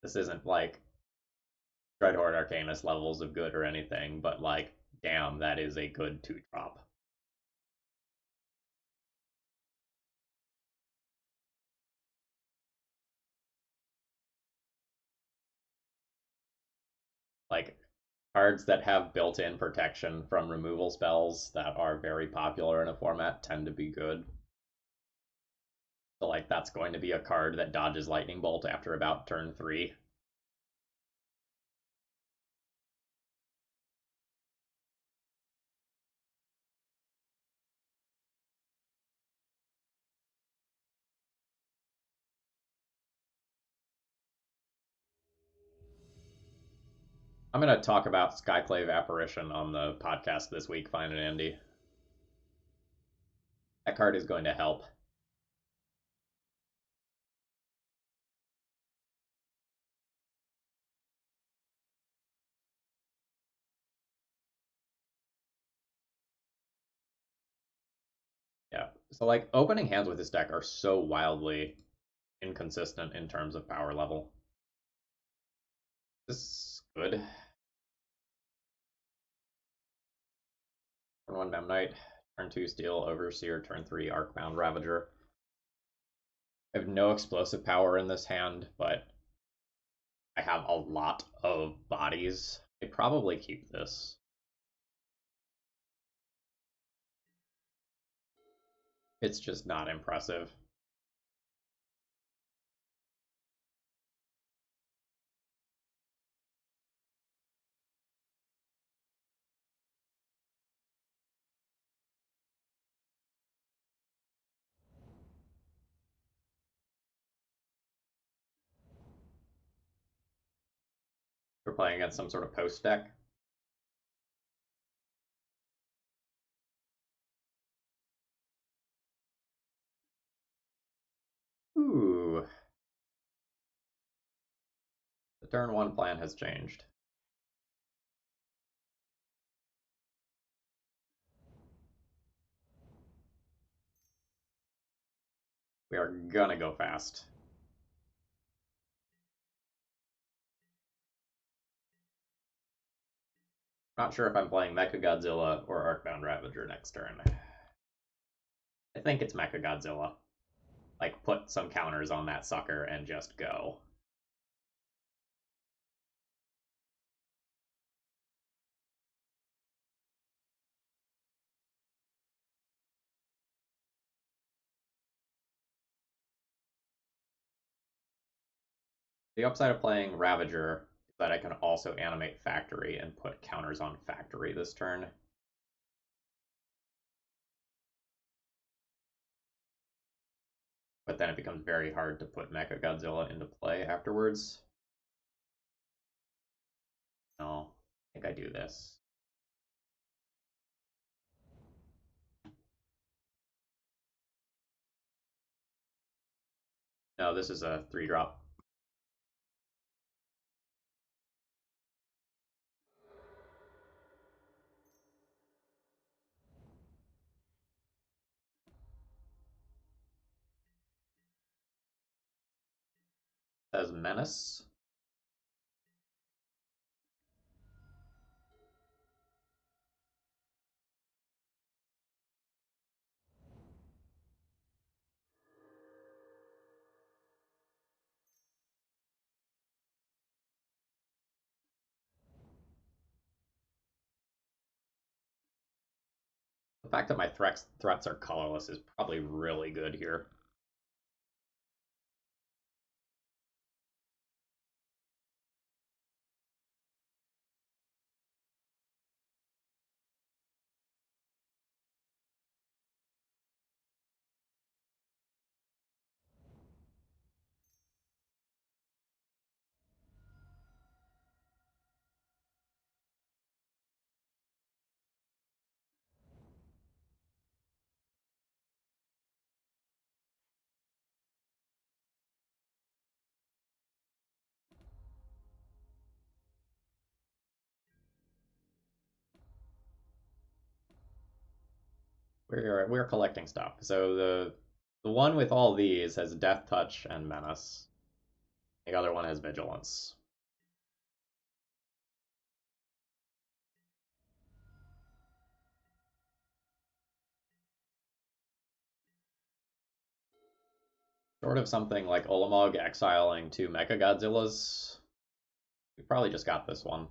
Speaker 1: This isn't like Dreadhorde Arcanist levels of good or anything, but like, damn, that is a good 2-drop. Like, cards that have built in protection from removal spells that are very popular in a format tend to be good. So, like, that's going to be a card that dodges Lightning Bolt after about turn 3. I'm going to talk about Skyclave Apparition on the podcast this week, Fine and Andy. That card is going to help. Yeah. So, like, opening hands with this deck are so wildly inconsistent in terms of power level. This is good. Turn 1 Mem Knight, turn 2 Steel Overseer, turn 3 Arcbound Ravager. I have no explosive power in this hand, but I have a lot of bodies. I probably keep this. It's just not impressive. We're playing against some sort of post deck. Ooh. The turn 1 plan has changed. We are gonna go fast. Not sure if I'm playing Mechagodzilla or Arcbound Ravager next turn. I think it's Mechagodzilla. Like, put some counters on that sucker and just go. The upside of playing Ravager is that I can also animate Factory and put counters on Factory this turn. But then it becomes very hard to put Mechagodzilla into play afterwards. No, I think I do this. No, this is a 3-drop. Says Menace. The fact that my threats are colorless is probably really good here. We're collecting stuff. So the one with all these has Death Touch and Menace. The other one has Vigilance. Short of something like Ulamog exiling two Mecha Godzillas, we probably just got this one.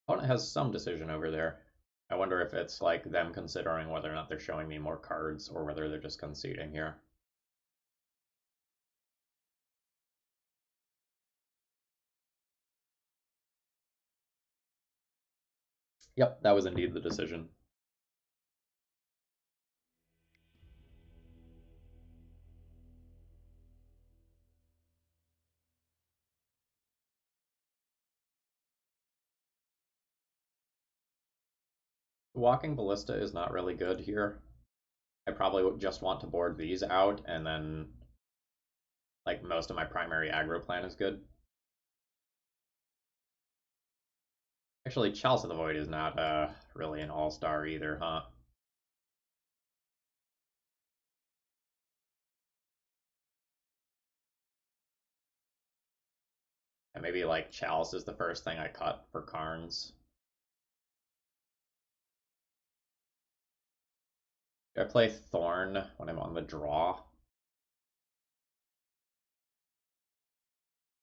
Speaker 1: Opponent has some decision over there. I wonder if it's like them considering whether or not they're showing me more cards or whether they're just conceding here. Yep, that was indeed the decision. Walking Ballista is not really good here. I probably would just want to board these out, and then like most of my primary aggro plan is good. Actually, Chalice of the Void is not really an all-star either, huh? And maybe like Chalice is the first thing I cut for Karns. Do I play Thorn when I'm on the draw?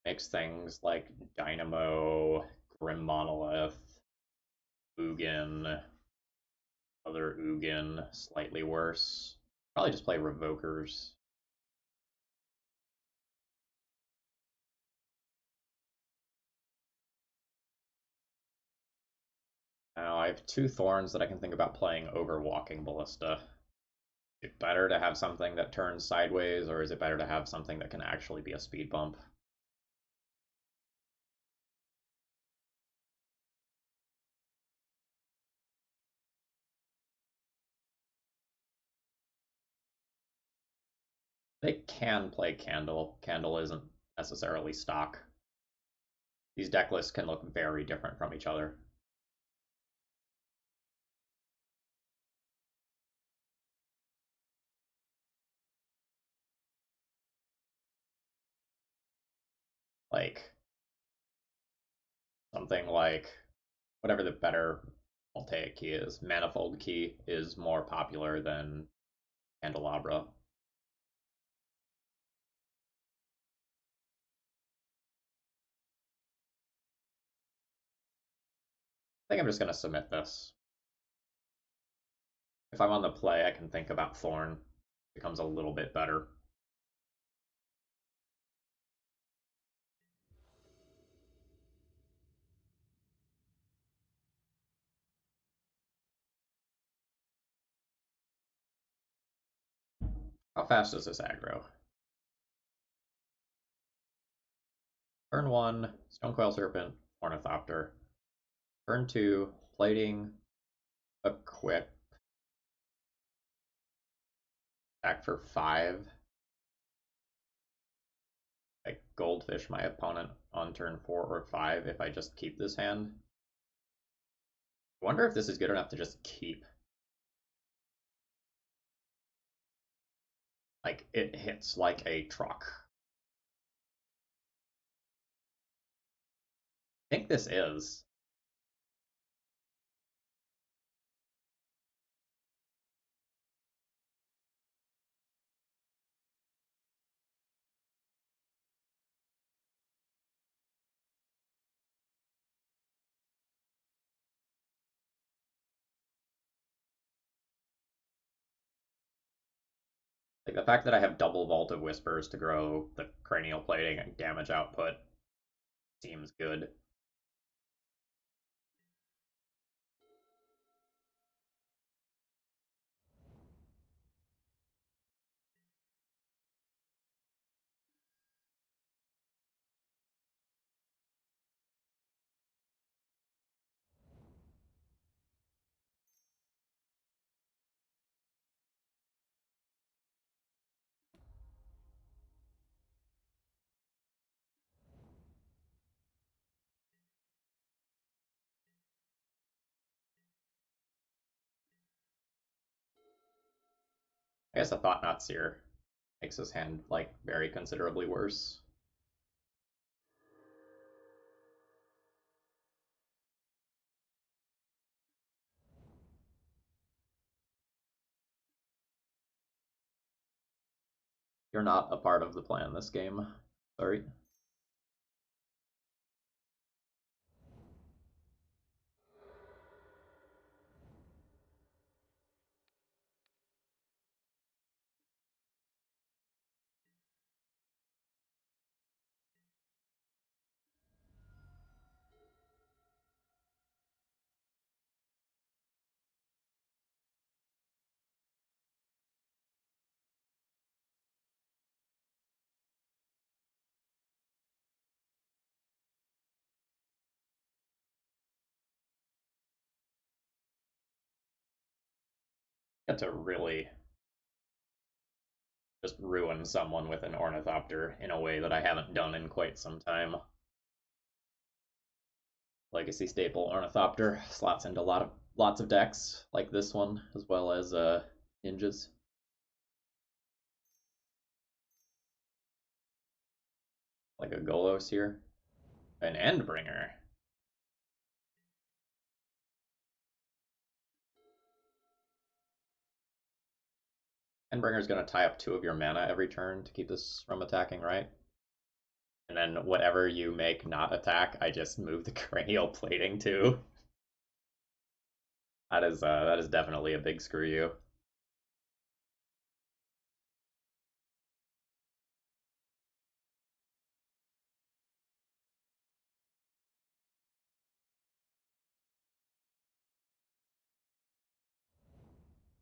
Speaker 1: Makes things like Dynamo, Grim Monolith, Ugin, other Ugin, slightly worse. Probably just play Revokers. Now I have two Thorns that I can think about playing over Walking Ballista. Is it better to have something that turns sideways, or is it better to have something that can actually be a speed bump? They can play Candle. Candle isn't necessarily stock. These deck lists can look very different from each other. Like something like whatever the better voltaic key is. Manifold key is more popular than Candelabra. I think I'm just going to submit this. If I'm on the play, I can think about Thorn. It becomes a little bit better. How fast is this aggro? Turn 1, Stonecoil Serpent, Ornithopter. Turn 2, Plating, Equip. Attack for 5. I Goldfish my opponent on turn 4 or 5 if I just keep this hand. I wonder if this is good enough to just keep. Like, it hits like a truck. I think this is. Like, the fact that I have double Vault of Whispers to grow the cranial plating and damage output seems good. I guess a Thought-Knot Seer makes his hand, like, very considerably worse. You're not a part of the plan this game. Sorry. Get to really just ruin someone with an Ornithopter in a way that I haven't done in quite some time. Legacy staple Ornithopter slots into lots of decks like this one, as well as ninjas. Like a Golos here. An Endbringer. Endbringer's going to tie up 2 of your mana every turn to keep this from attacking, right? And then whatever you make not attack, I just move the cranial plating to. That is definitely a big screw you.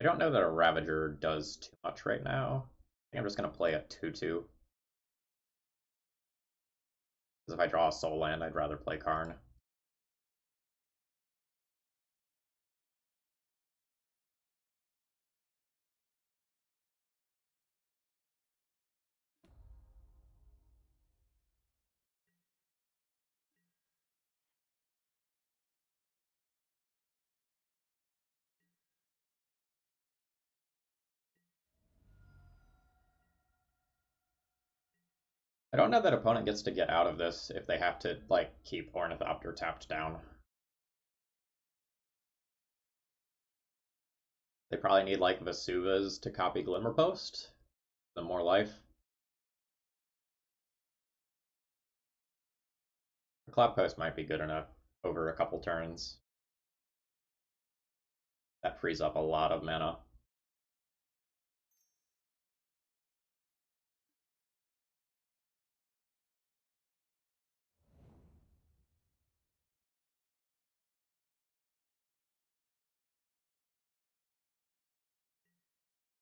Speaker 1: I don't know that a Ravager does too much right now. I think I'm just going to play a 2/2. Because if I draw a Soul Land, I'd rather play Karn. I don't know that opponent gets to get out of this if they have to, like, keep Ornithopter tapped down. They probably need, like, Vesuvas to copy Glimmerpost. The more life. The Cloudpost might be good enough over a couple turns. That frees up a lot of mana.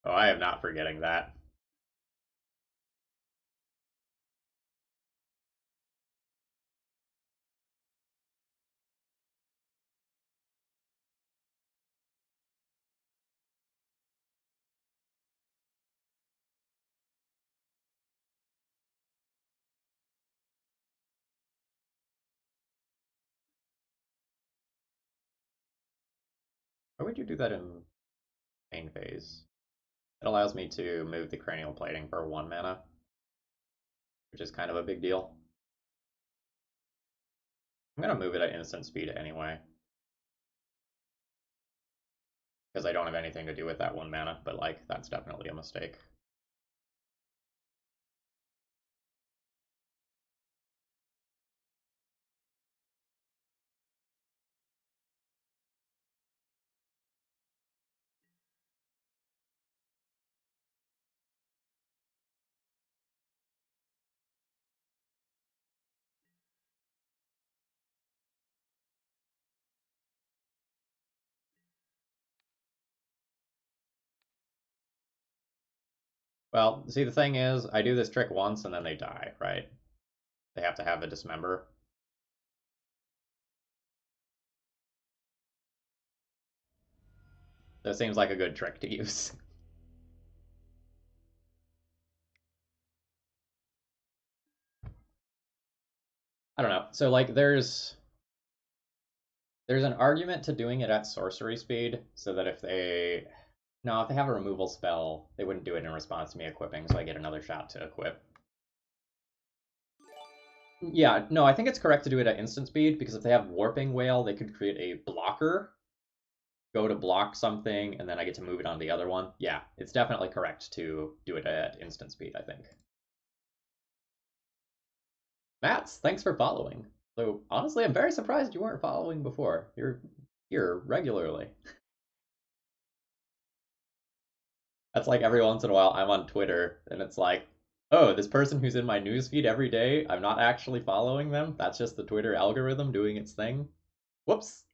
Speaker 1: Oh, I am not forgetting that. Why would you do that in main phase? It allows me to move the cranial plating for 1 mana, which is kind of a big deal. I'm gonna move it at instant speed anyway, because I don't have anything to do with that 1 mana, but like, that's definitely a mistake. Well, see, the thing is, I do this trick once and then they die, right? They have to have a dismember. So it seems like a good trick to use. I don't know. So like there's an argument to doing it at sorcery speed, so that if they no, if they have a removal spell, they wouldn't do it in response to me equipping, so I get another shot to equip. Yeah, no, I think it's correct to do it at instant speed, because if they have Warping Whale, they could create a blocker, go to block something, and then I get to move it on the other one. Yeah, it's definitely correct to do it at instant speed, I think. Mats, thanks for following. So honestly, I'm very surprised you weren't following before. You're here regularly. That's like every once in a while I'm on Twitter and it's like, oh, this person who's in my newsfeed every day, I'm not actually following them. That's just the Twitter algorithm doing its thing. Whoops.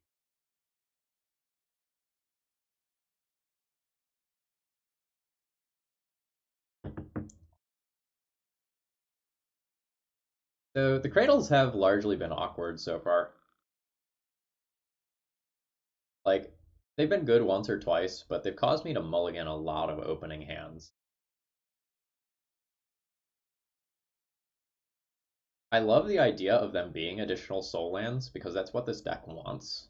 Speaker 1: So the cradles have largely been awkward so far. Like, they've been good once or twice, but they've caused me to mulligan a lot of opening hands. I love the idea of them being additional soul lands because that's what this deck wants.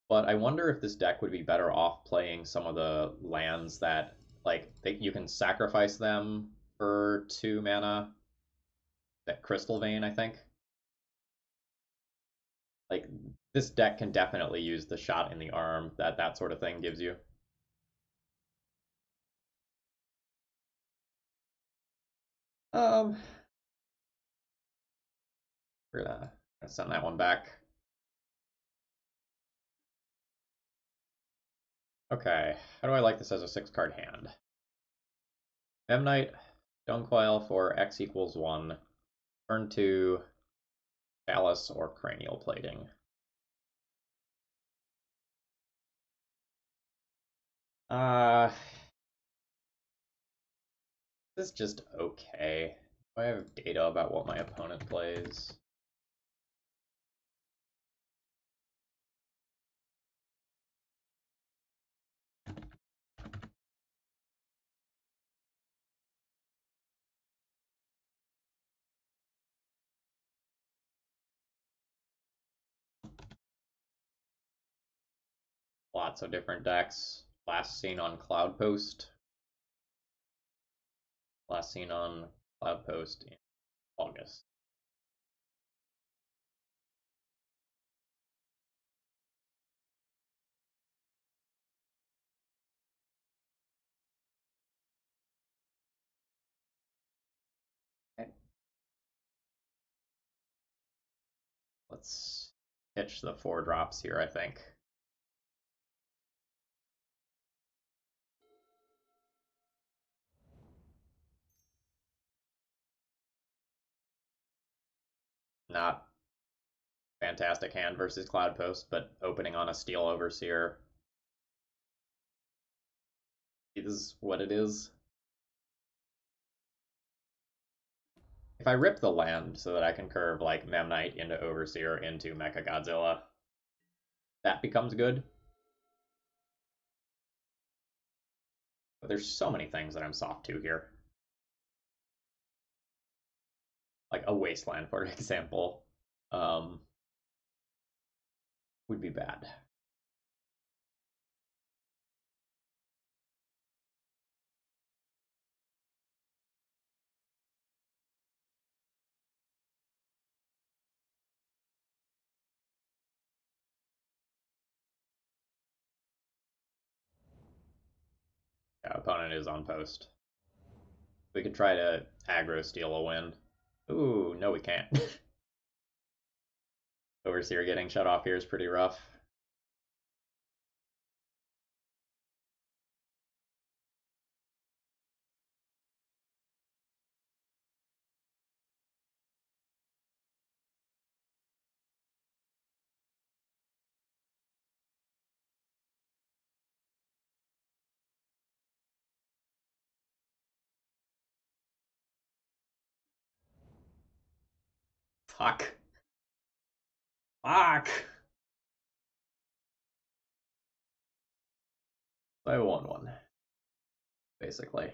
Speaker 1: But I wonder if this deck would be better off playing some of the lands that, like, you can sacrifice them for 2 mana. That Crystal Vein, I think. Like, this deck can definitely use the shot in the arm that that sort of thing gives you. Um, we're gonna send that one back. Okay, how do I like this as a 6 card hand? Memnite, Stonecoil for X equals 1. Turn 2, Chalice or Cranial Plating. Uh, this is just okay. Do I have data about what my opponent plays? Lots of different decks. Last seen on Cloudpost. Last seen on Cloudpost in August. Okay. Let's pitch the 4 drops here, I think. Not fantastic hand versus Cloudpost, but opening on a Steel Overseer is what it is. If I rip the land so that I can curve like Memnite into Overseer into Mecha Godzilla, that becomes good. But there's so many things that I'm soft to here. Like a Wasteland, for example, would be bad. opponent is on post. We could try to aggro steal a win. Ooh, no we can't. Overseer getting shut off here is pretty rough. Fuck. Fuck! So I won one, basically.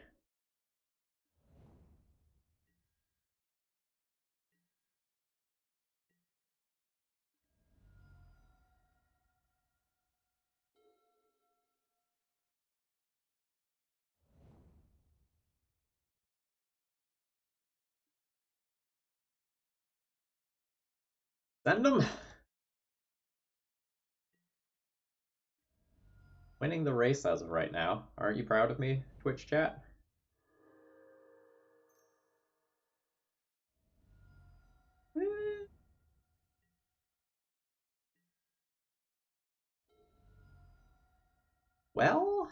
Speaker 1: Send them! Winning the race as of right now. Aren't you proud of me, Twitch chat? Well,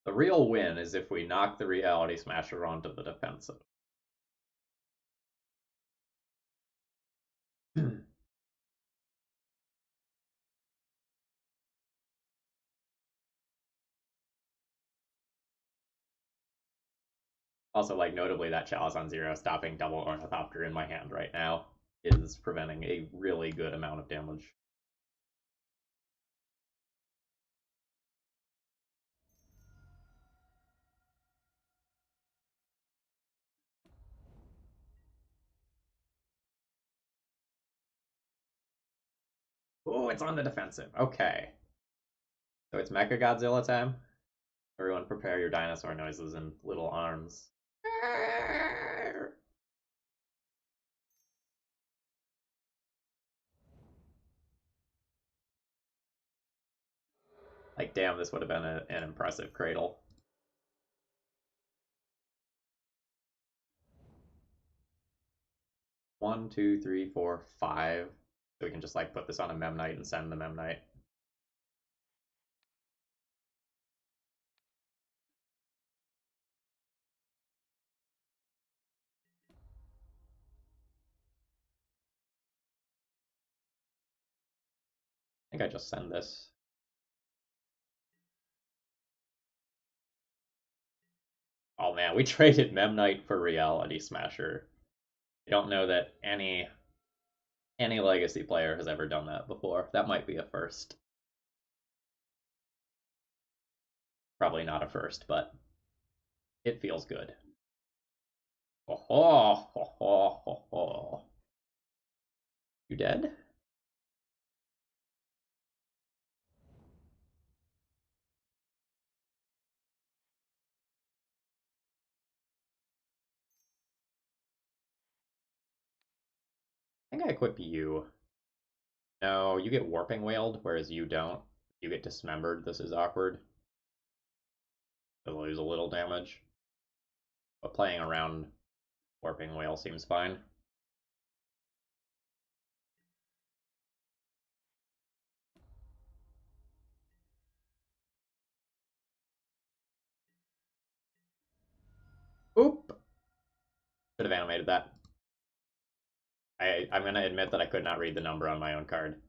Speaker 1: the real win is if we knock the Reality Smasher onto the defensive. Also, like, notably, that Chalice on 0 stopping double Ornithopter in my hand right now is preventing a really good amount of damage. Oh, it's on the defensive. Okay. So it's Mecha Godzilla time. Everyone prepare your dinosaur noises and little arms. Like, damn, this would have been an impressive cradle. One, two, three, four, five. So we can just like put this on a Memnite and send the Memnite. I think I just send this. Oh man, we traded Memnite for Reality Smasher. I don't know that any Legacy player has ever done that before. That might be a first. Probably not a first, but it feels good. Oh, oh, oh, oh, oh, oh. You dead? I think I equip you. No, you get Warping Wailed, whereas you don't. You get Dismembered. This is awkward. You'll lose a little damage. But playing around Warping Wail seems fine. Oop! Should have animated that. I'm going to admit that I could not read the number on my own card.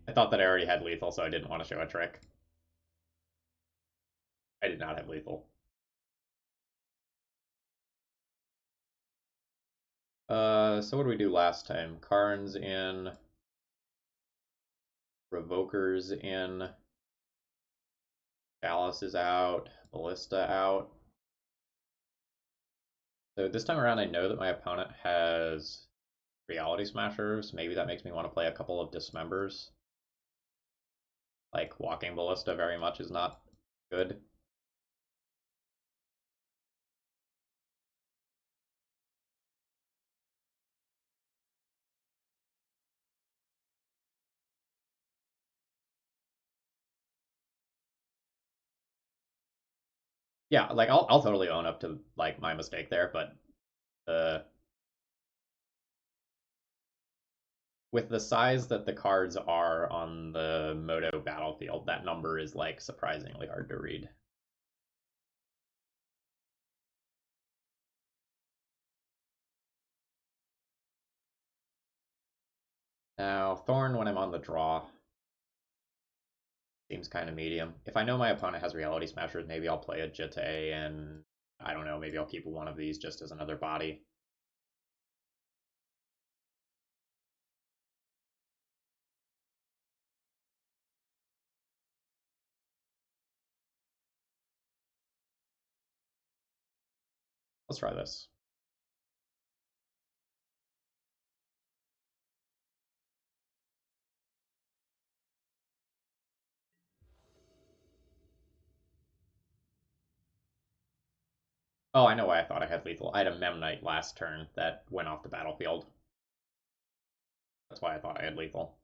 Speaker 1: I thought that I already had lethal, so I didn't want to show a trick. I did not have lethal. So what did we do last time? Karn's in, Revoker's in, Chalice is out, Ballista out. So this time around, I know that my opponent has Reality Smashers. Maybe that makes me want to play a couple of Dismembers. Like, Walking Ballista very much is not good. Yeah, like, I'll totally own up to, like, my mistake there, but with the size that the cards are on the Moto battlefield, that number is, like, surprisingly hard to read. Now, Thorn, when I'm on the draw, seems kind of medium. If I know my opponent has Reality Smashers, maybe I'll play a Jitte, and I don't know, maybe I'll keep one of these just as another body. Let's try this. Oh, I know why I thought I had lethal. I had a Memnite last turn that went off the battlefield. That's why I thought I had lethal.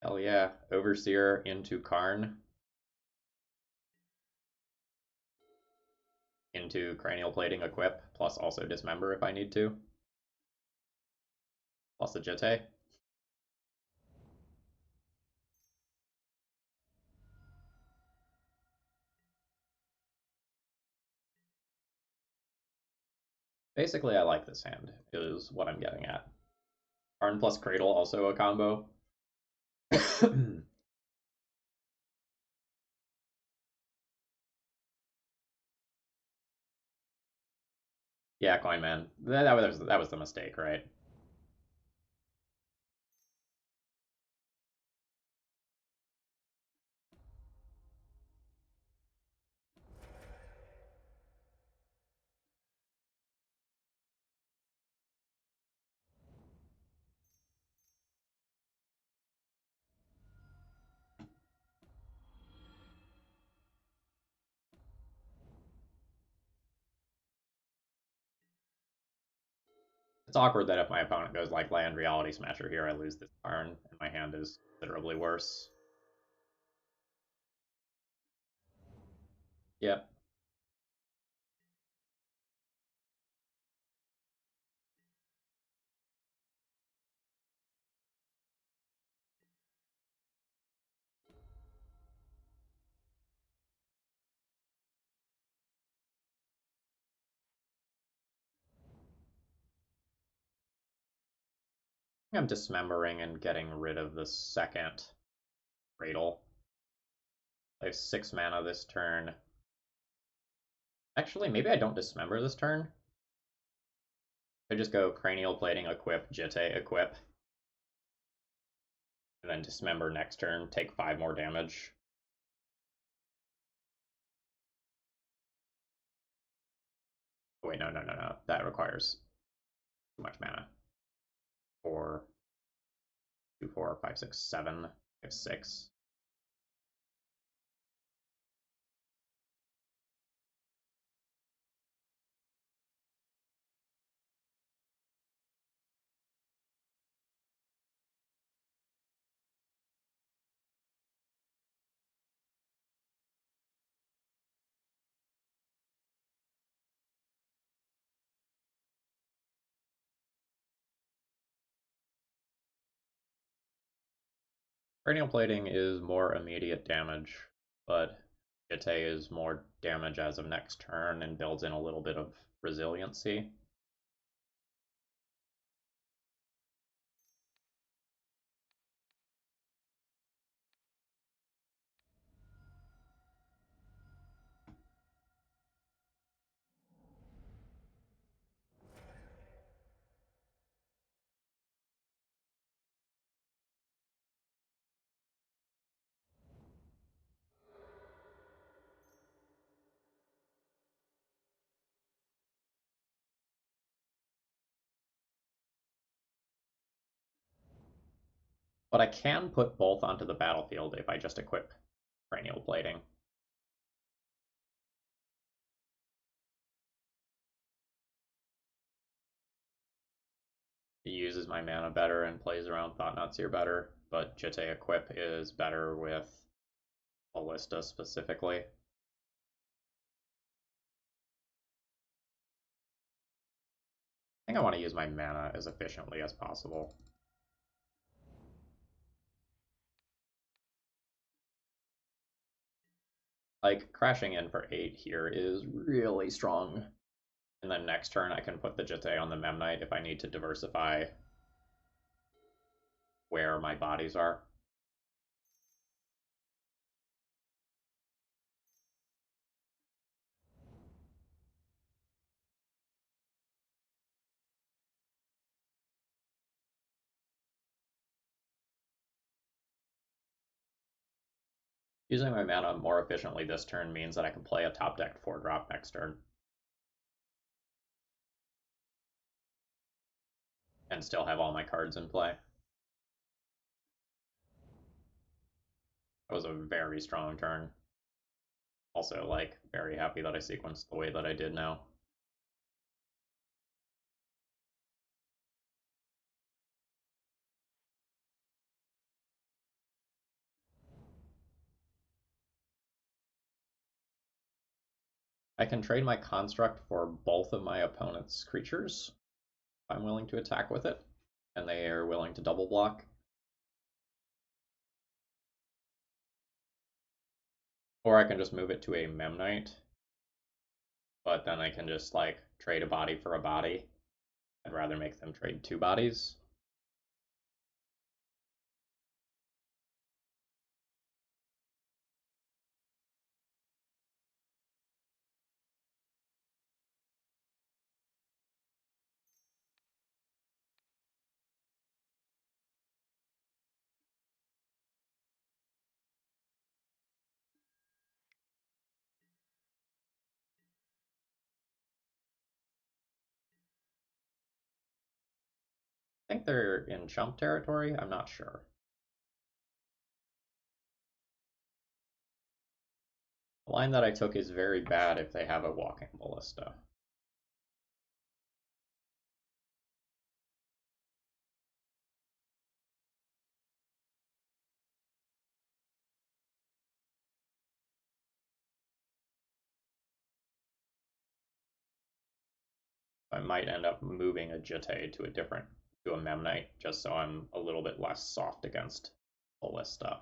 Speaker 1: Hell yeah. Overseer into Karn. Into Cranial Plating equip, plus also Dismember if I need to. Plus the Jitte. Basically, I like this hand, is what I'm getting at. Karn plus Cradle, also a combo. Yeah, Coin Man. That was the mistake, right? It's awkward that if my opponent goes like land Reality Smasher here, I lose this turn, and my hand is considerably worse. Yep. I'm dismembering and getting rid of the second Cradle. I have 6 mana this turn. Actually, maybe I don't dismember this turn. I just go Cranial Plating, equip, Jitte, equip. And then dismember next turn, take 5 more damage. Oh, wait, no. That requires too much mana. 4, 2, 4, 5, 6, 7. I have 6. Cranial Plating is more immediate damage, but Jitte is more damage as of next turn and builds in a little bit of resiliency. But I can put both onto the battlefield if I just equip cranial plating. It uses my mana better and plays around Thought-Knot Seer better, but Jitte equip is better with Ballista specifically. I think I want to use my mana as efficiently as possible. Like, crashing in for 8 here is really strong. And then next turn I can put the Jitte on the Memnite if I need to diversify where my bodies are. Using my mana more efficiently this turn means that I can play a top-decked 4-drop next turn. And still have all my cards in play. That was a very strong turn. Also, like, very happy that I sequenced the way that I did now. I can trade my construct for both of my opponent's creatures if I'm willing to attack with it, and they are willing to double block. Or I can just move it to a Memnite, but then I can just, like, trade a body for a body. I'd rather make them trade 2 bodies. I think they're in chump territory, I'm not sure. The line that I took is very bad if they have a walking ballista. I might end up moving a Jitte to a Memnite, just so I'm a little bit less soft against ballista.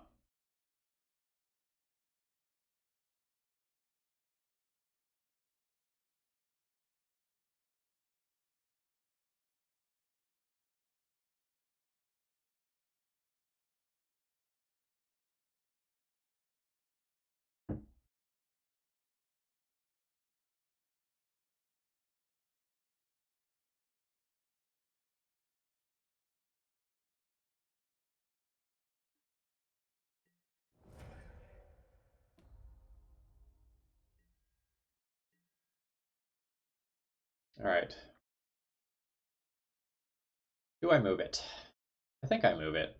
Speaker 1: Alright. Do I move it? I think I move it.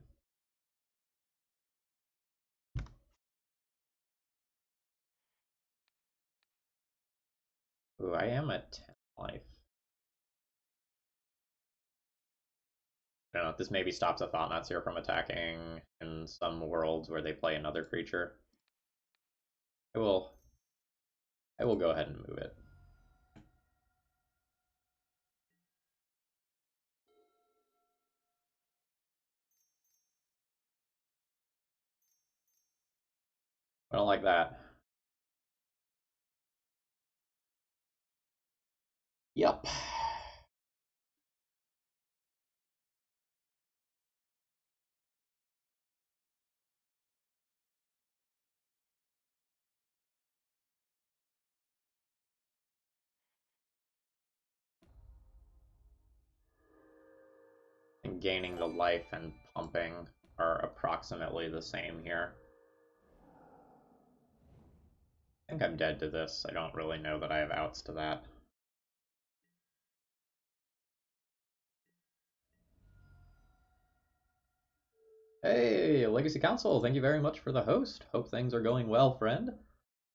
Speaker 1: Ooh, I am at 10 life. I don't know, this maybe stops a Thought-Knot Seer from attacking in some worlds where they play another creature. I will go ahead and move it. I don't like that. Yup. And gaining the life and pumping are approximately the same here. I think I'm dead to this. I don't really know that I have outs to that. Hey, Legacy Council, thank you very much for the host. Hope things are going well, friend.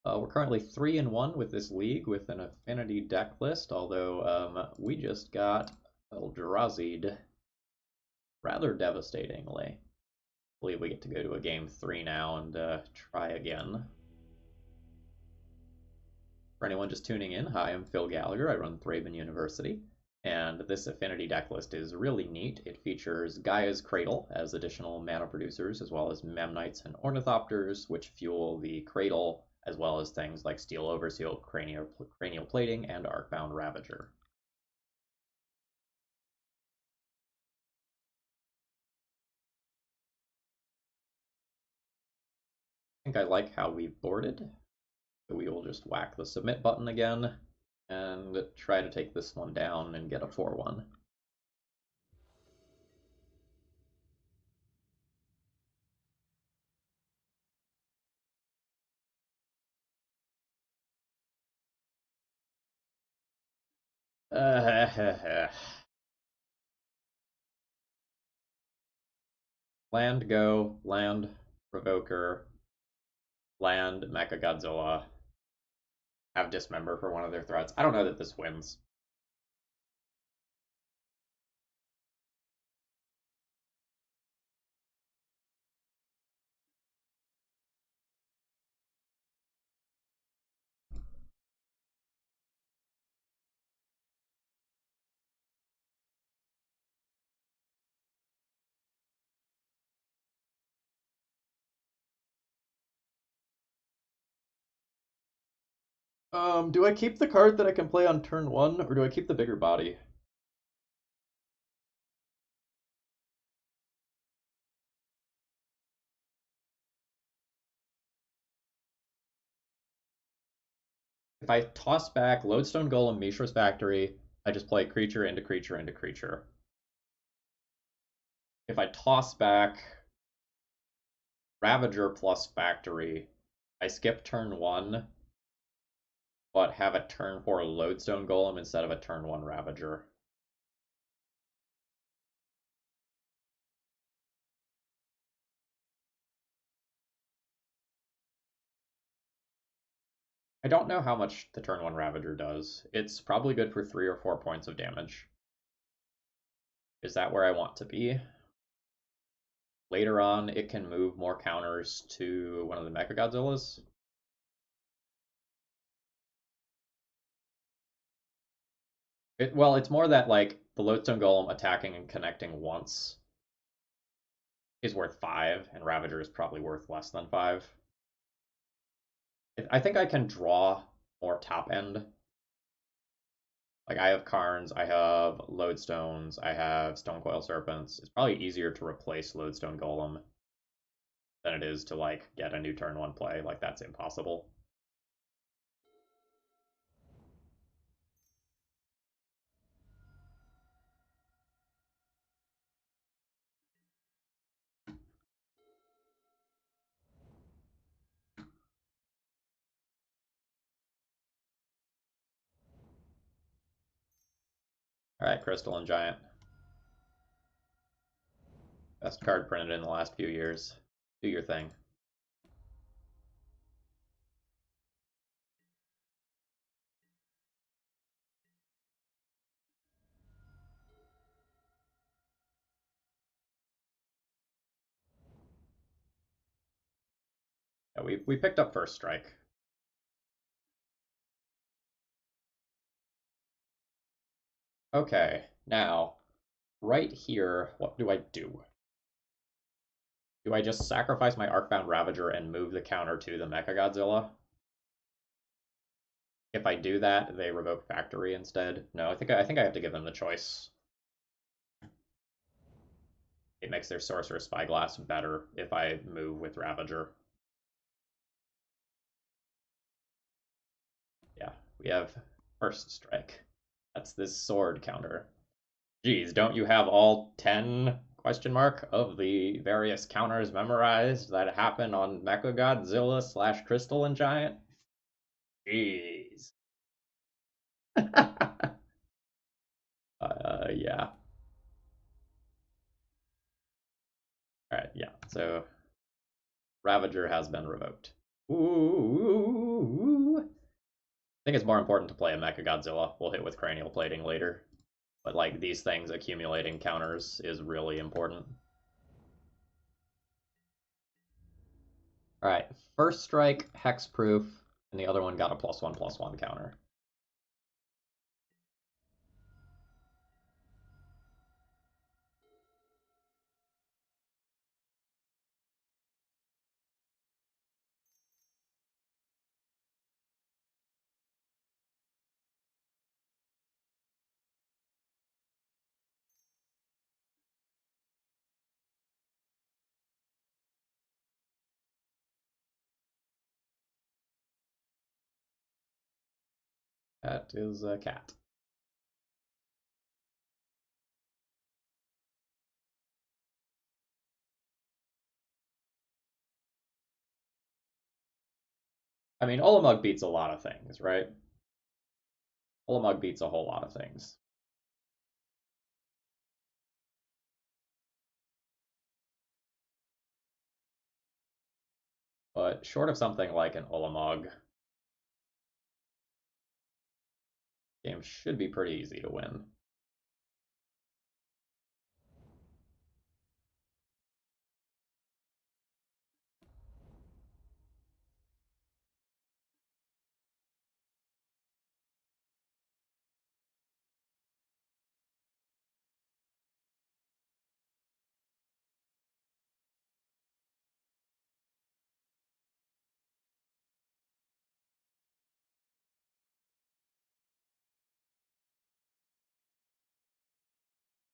Speaker 1: We're currently 3-1 with this league with an affinity deck list, although we just got Eldrazi'd rather devastatingly. I believe we get to go to a game 3 now and try again. For anyone just tuning in, hi, I'm Phil Gallagher. I run Thraben University. And this affinity deck list is really neat. It features Gaia's Cradle as additional mana producers, as well as Memnites and Ornithopters, which fuel the Cradle, as well as things like Steel Overseal, Cranial Plating, and Arcbound Ravager. I think I like how we've boarded. So we will just whack the submit button again and try to take this one down and get a 4-1. Land, go, land, Provoker, land, Mechagodzilla, have Dismember for one of their threats. I don't know that this wins. Do I keep the card that I can play on turn 1, or do I keep the bigger body? If I toss back Lodestone Golem, Mishra's Factory, I just play creature into creature into creature. If I toss back Ravager plus Factory, I skip turn 1, but have a turn 4 Lodestone Golem instead of a turn 1 Ravager. I don't know how much the turn 1 Ravager does. It's probably good for 3 or 4 points of damage. Is that where I want to be? Later on, it can move more counters to one of the Mechagodzillas. Well, it's more that like the Lodestone Golem attacking and connecting once is worth 5, and Ravager is probably worth less than 5. I think I can draw more top end. Like I have Karns, I have Lodestones, I have Stonecoil Serpents. It's probably easier to replace Lodestone Golem than it is to like get a new turn 1 play. Like that's impossible. All right, Crystalline Giant. Best card printed in the last few years. Do your thing. Yeah, we picked up first strike. Okay, now, right here, what do I do? Do I just sacrifice my Arcbound Ravager and move the counter to the Mechagodzilla? If I do that, they revoke Factory instead. No, I think I have to give them the choice. It makes their Sorcerer Spyglass better if I move with Ravager. Yeah, we have first strike. That's this sword counter. Geez, don't you have all 10 question mark of the various counters memorized that happen on Mechagodzilla / Crystalline Giant? Jeez. Yeah. All right. Yeah, so Ravager has been revoked. Ooh. I think it's more important to play a Mecha Godzilla. We'll hit with Cranial Plating later. But like these things accumulating counters is really important. Alright, first strike, hexproof, and the other one got a +1/+1 counter. That is a cat. I mean, Olamug beats a lot of things, right? Olamug beats a whole lot of things. But short of something like an Olamog, game should be pretty easy to win.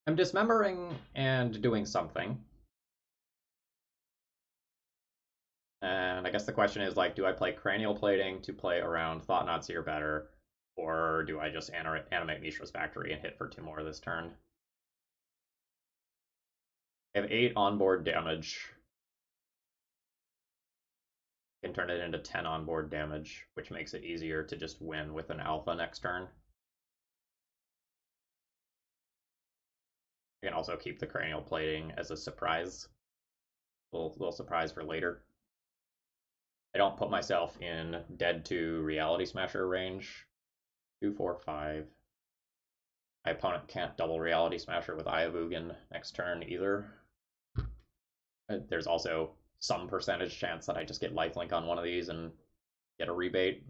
Speaker 1: I'm dismembering and doing something. And I guess the question is like, do I play Cranial Plating to play around Thought-Knot Seer better, or do I just animate Mishra's Factory and hit for 2 more this turn? I have 8 onboard damage. I can turn it into 10 onboard damage, which makes it easier to just win with an alpha next turn. I can also keep the Cranial Plating as a surprise. Little surprise for later. I don't put myself in dead to Reality Smasher range. 2, 4, 5. My opponent can't double Reality Smasher with Eye of Ugin next turn either. There's also some percentage chance that I just get lifelink on one of these and get a rebate.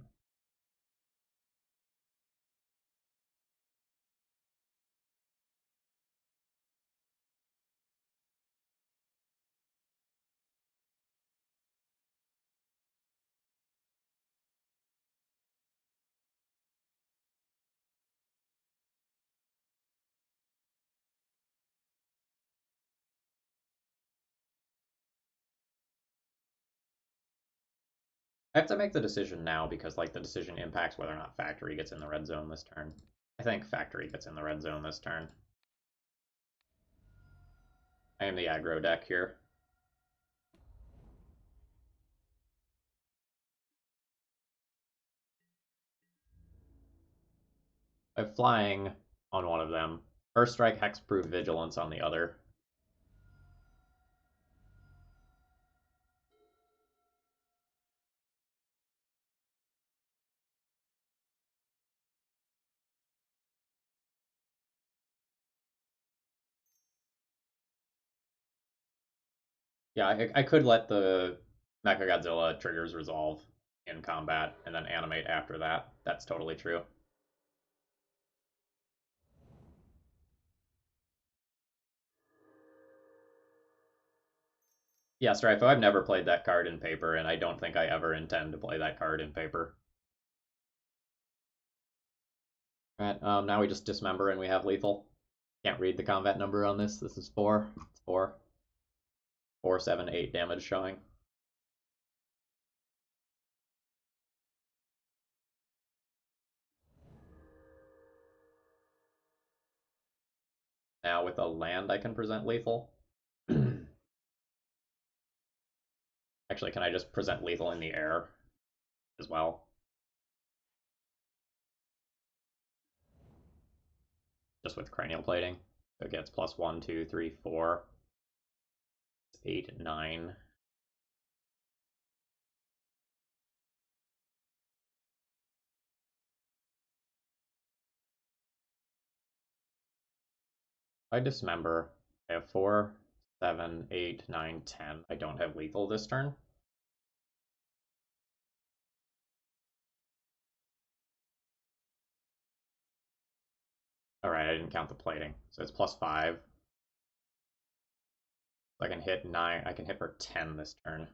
Speaker 1: I have to make the decision now because like the decision impacts whether or not Factory gets in the red zone this turn. I think Factory gets in the red zone this turn. I am the aggro deck here. I have Flying on one of them. First Strike, Hexproof, Vigilance on the other. Yeah, I could let the Mechagodzilla triggers resolve in combat and then animate after that. That's totally true. Yeah, Strifo, I've never played that card in paper, and I don't think I ever intend to play that card in paper. Alright, now we just dismember and we have lethal. Can't read the combat number on this. This is 4. It's 4. 4, 7, 8 damage showing. Now with a land I can present lethal. Actually, can I just present lethal in the air as well? Just with cranial plating. So it gets +1, 2, 3, 4. 8, 9. I dismember. I have 4, 7, 8, 9, 10. I don't have lethal this turn. Alright, I didn't count the plating. So it's +5. I can hit 9. I can hit for 10 this turn.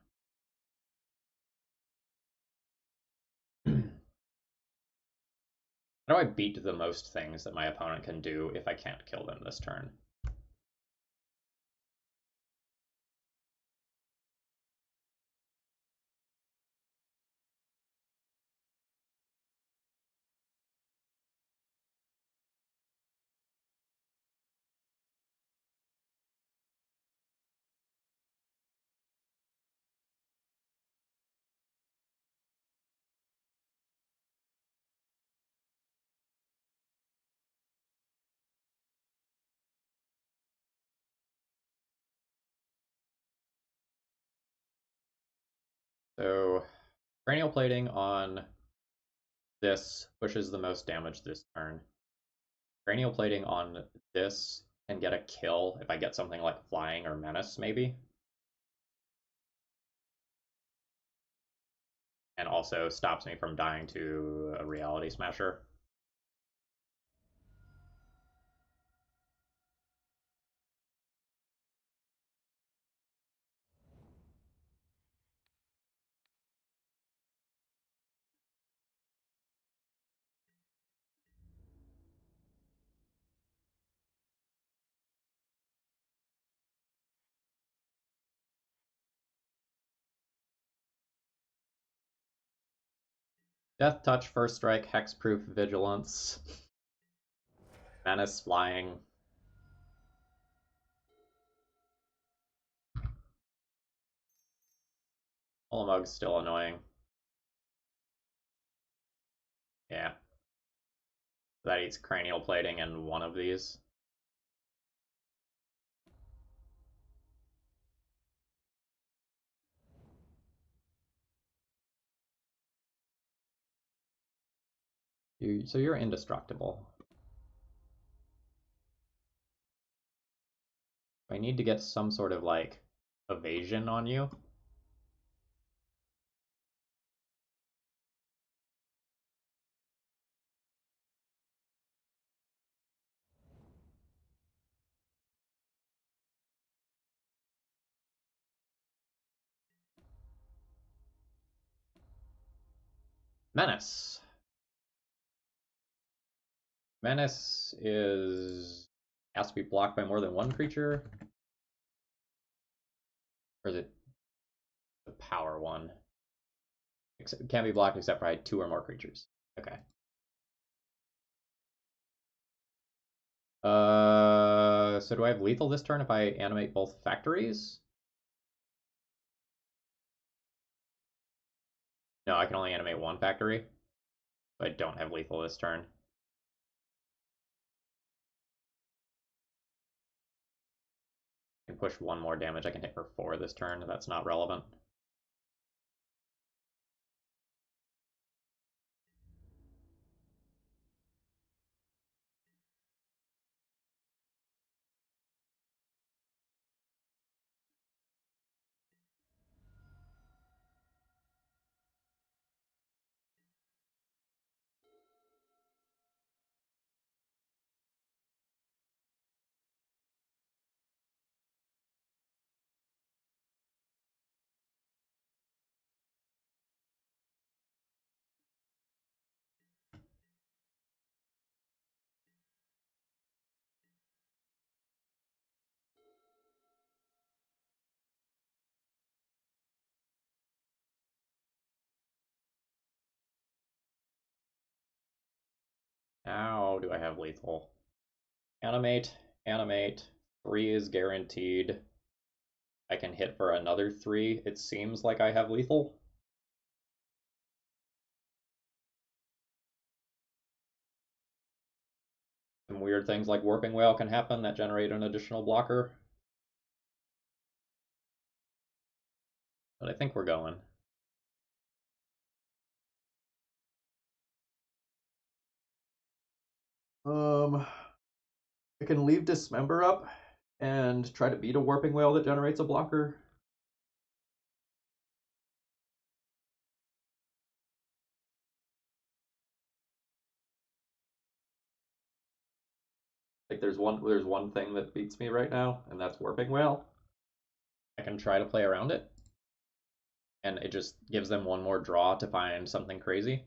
Speaker 1: How do I beat the most things that my opponent can do if I can't kill them this turn? So, cranial plating on this pushes the most damage this turn. Cranial plating on this can get a kill if I get something like flying or menace, maybe. And also stops me from dying to a reality smasher. Death touch, first strike, hexproof, vigilance, menace, flying. Ulamog's still annoying. Yeah. That eats cranial plating and one of these. So you're indestructible. I need to get some sort of like evasion on you. Menace. Menace is has to be blocked by more than one creature. Or is it the power one? It can't be blocked except by 2 or more creatures. Okay. So do I have lethal this turn if I animate both factories? No, I can only animate one factory. So I don't have lethal this turn. I can push 1 more damage. I can hit for 4 this turn. That's not relevant. How do I have lethal? Animate, animate. 3 is guaranteed. I can hit for another 3. It seems like I have lethal. Some weird things like Warping Whale can happen that generate an additional blocker. but I think we're going. Um, I can leave Dismember up and try to beat a Warping Whale that generates a blocker. Like there's one thing that beats me right now, and that's Warping Whale. I can try to play around it, and it just gives them one more draw to find something crazy.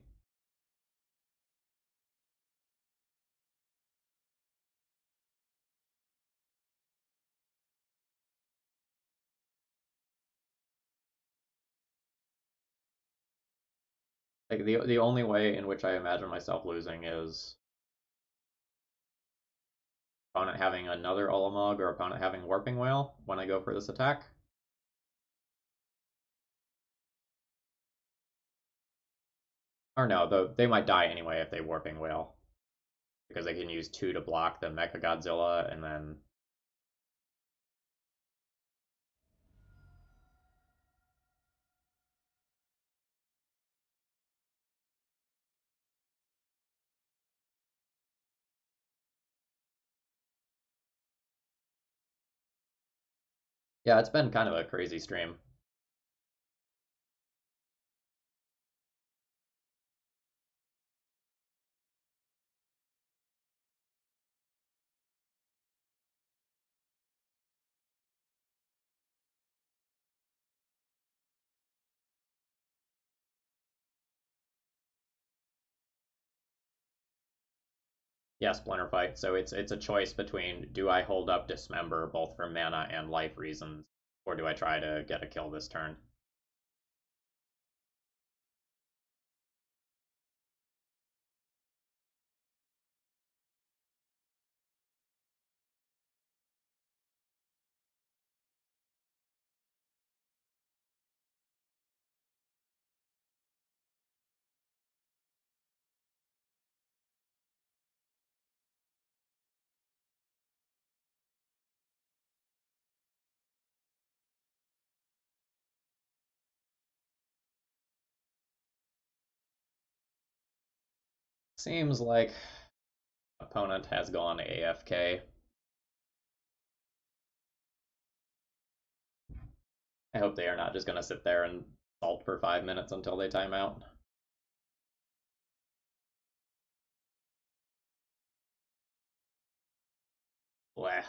Speaker 1: Like the only way in which I imagine myself losing is opponent having another Ulamog or opponent having Warping Whale when I go for this attack. Or no, though they might die anyway if they Warping Whale. Because they can use 2 to block the Mecha Godzilla, and then yeah, it's been kind of a crazy stream. Yeah, Splinter Fight. So it's a choice between do I hold up Dismember both for mana and life reasons, or do I try to get a kill this turn? Seems like opponent has gone AFK. I hope they are not just going to sit there and salt for 5 minutes until they time out. Bleh.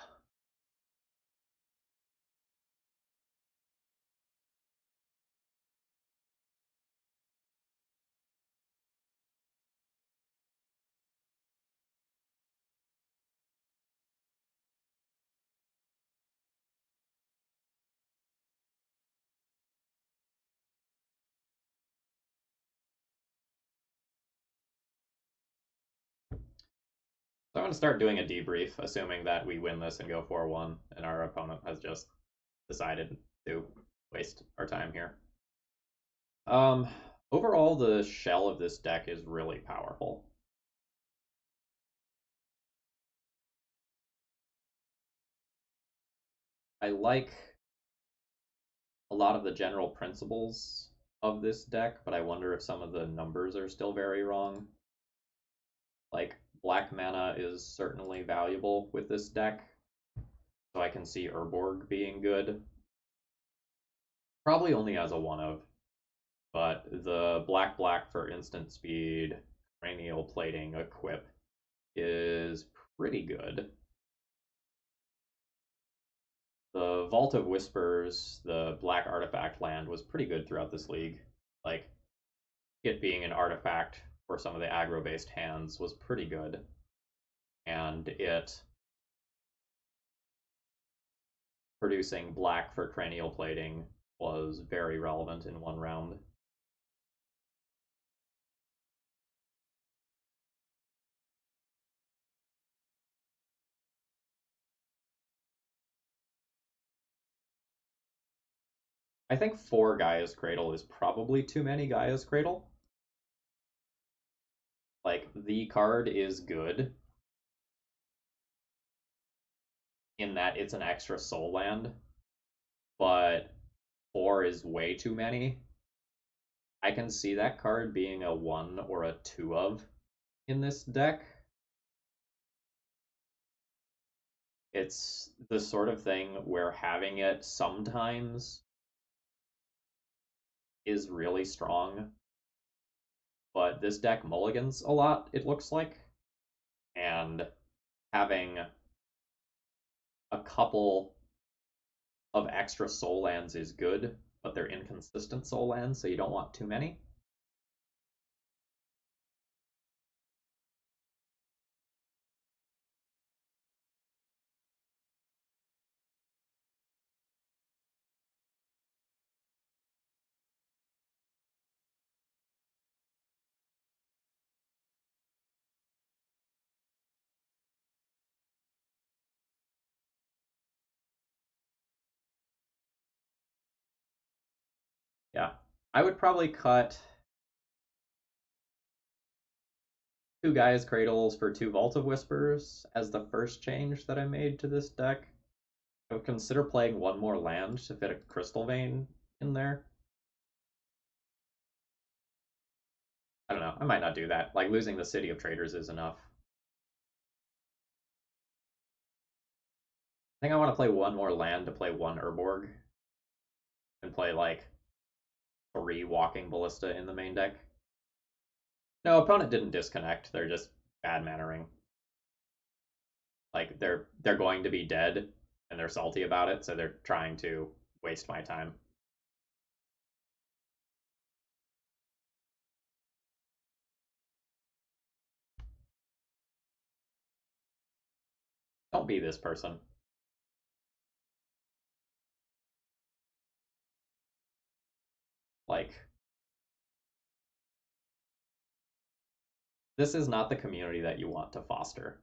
Speaker 1: So I'm going to start doing a debrief, assuming that we win this and go 4-1, and our opponent has just decided to waste our time here. Um, Overall, the shell of this deck is really powerful. I like a lot of the general principles of this deck, but I wonder if some of the numbers are still very wrong. Like, black mana is certainly valuable with this deck, so I can see Urborg being good. Probably only as a one of, but the black for instant speed cranial plating equip is pretty good. The Vault of Whispers, the black artifact land, was pretty good throughout this league. Like, it being an artifact for some of the aggro based hands was pretty good. And it producing black for cranial plating was very relevant in one round. I think 4 Gaia's Cradle is probably too many Gaia's Cradle. Like, the card is good in that it's an extra soul land, but 4 is way too many. I can see that card being a 1 or a 2 of in this deck. It's the sort of thing where having it sometimes is really strong, but this deck mulligans a lot, it looks like, and having a couple of extra soul lands is good, but they're inconsistent soul lands, so you don't want too many. Yeah, I would probably cut 2 Gaia's Cradles for 2 Vault of Whispers as the first change that I made to this deck. I would consider playing 1 more land to fit a Crystal Vein in there. I don't know, I might not do that. Like, losing the City of Traders is enough. I think I want to play 1 more land to play 1 Urborg and play, like, 3 Walking Ballista in the main deck. No, opponent didn't disconnect, they're just bad mannering. Like, they're going to be dead, and they're salty about it, so they're trying to waste my time. Don't be this person. Like, this is not the community that you want to foster.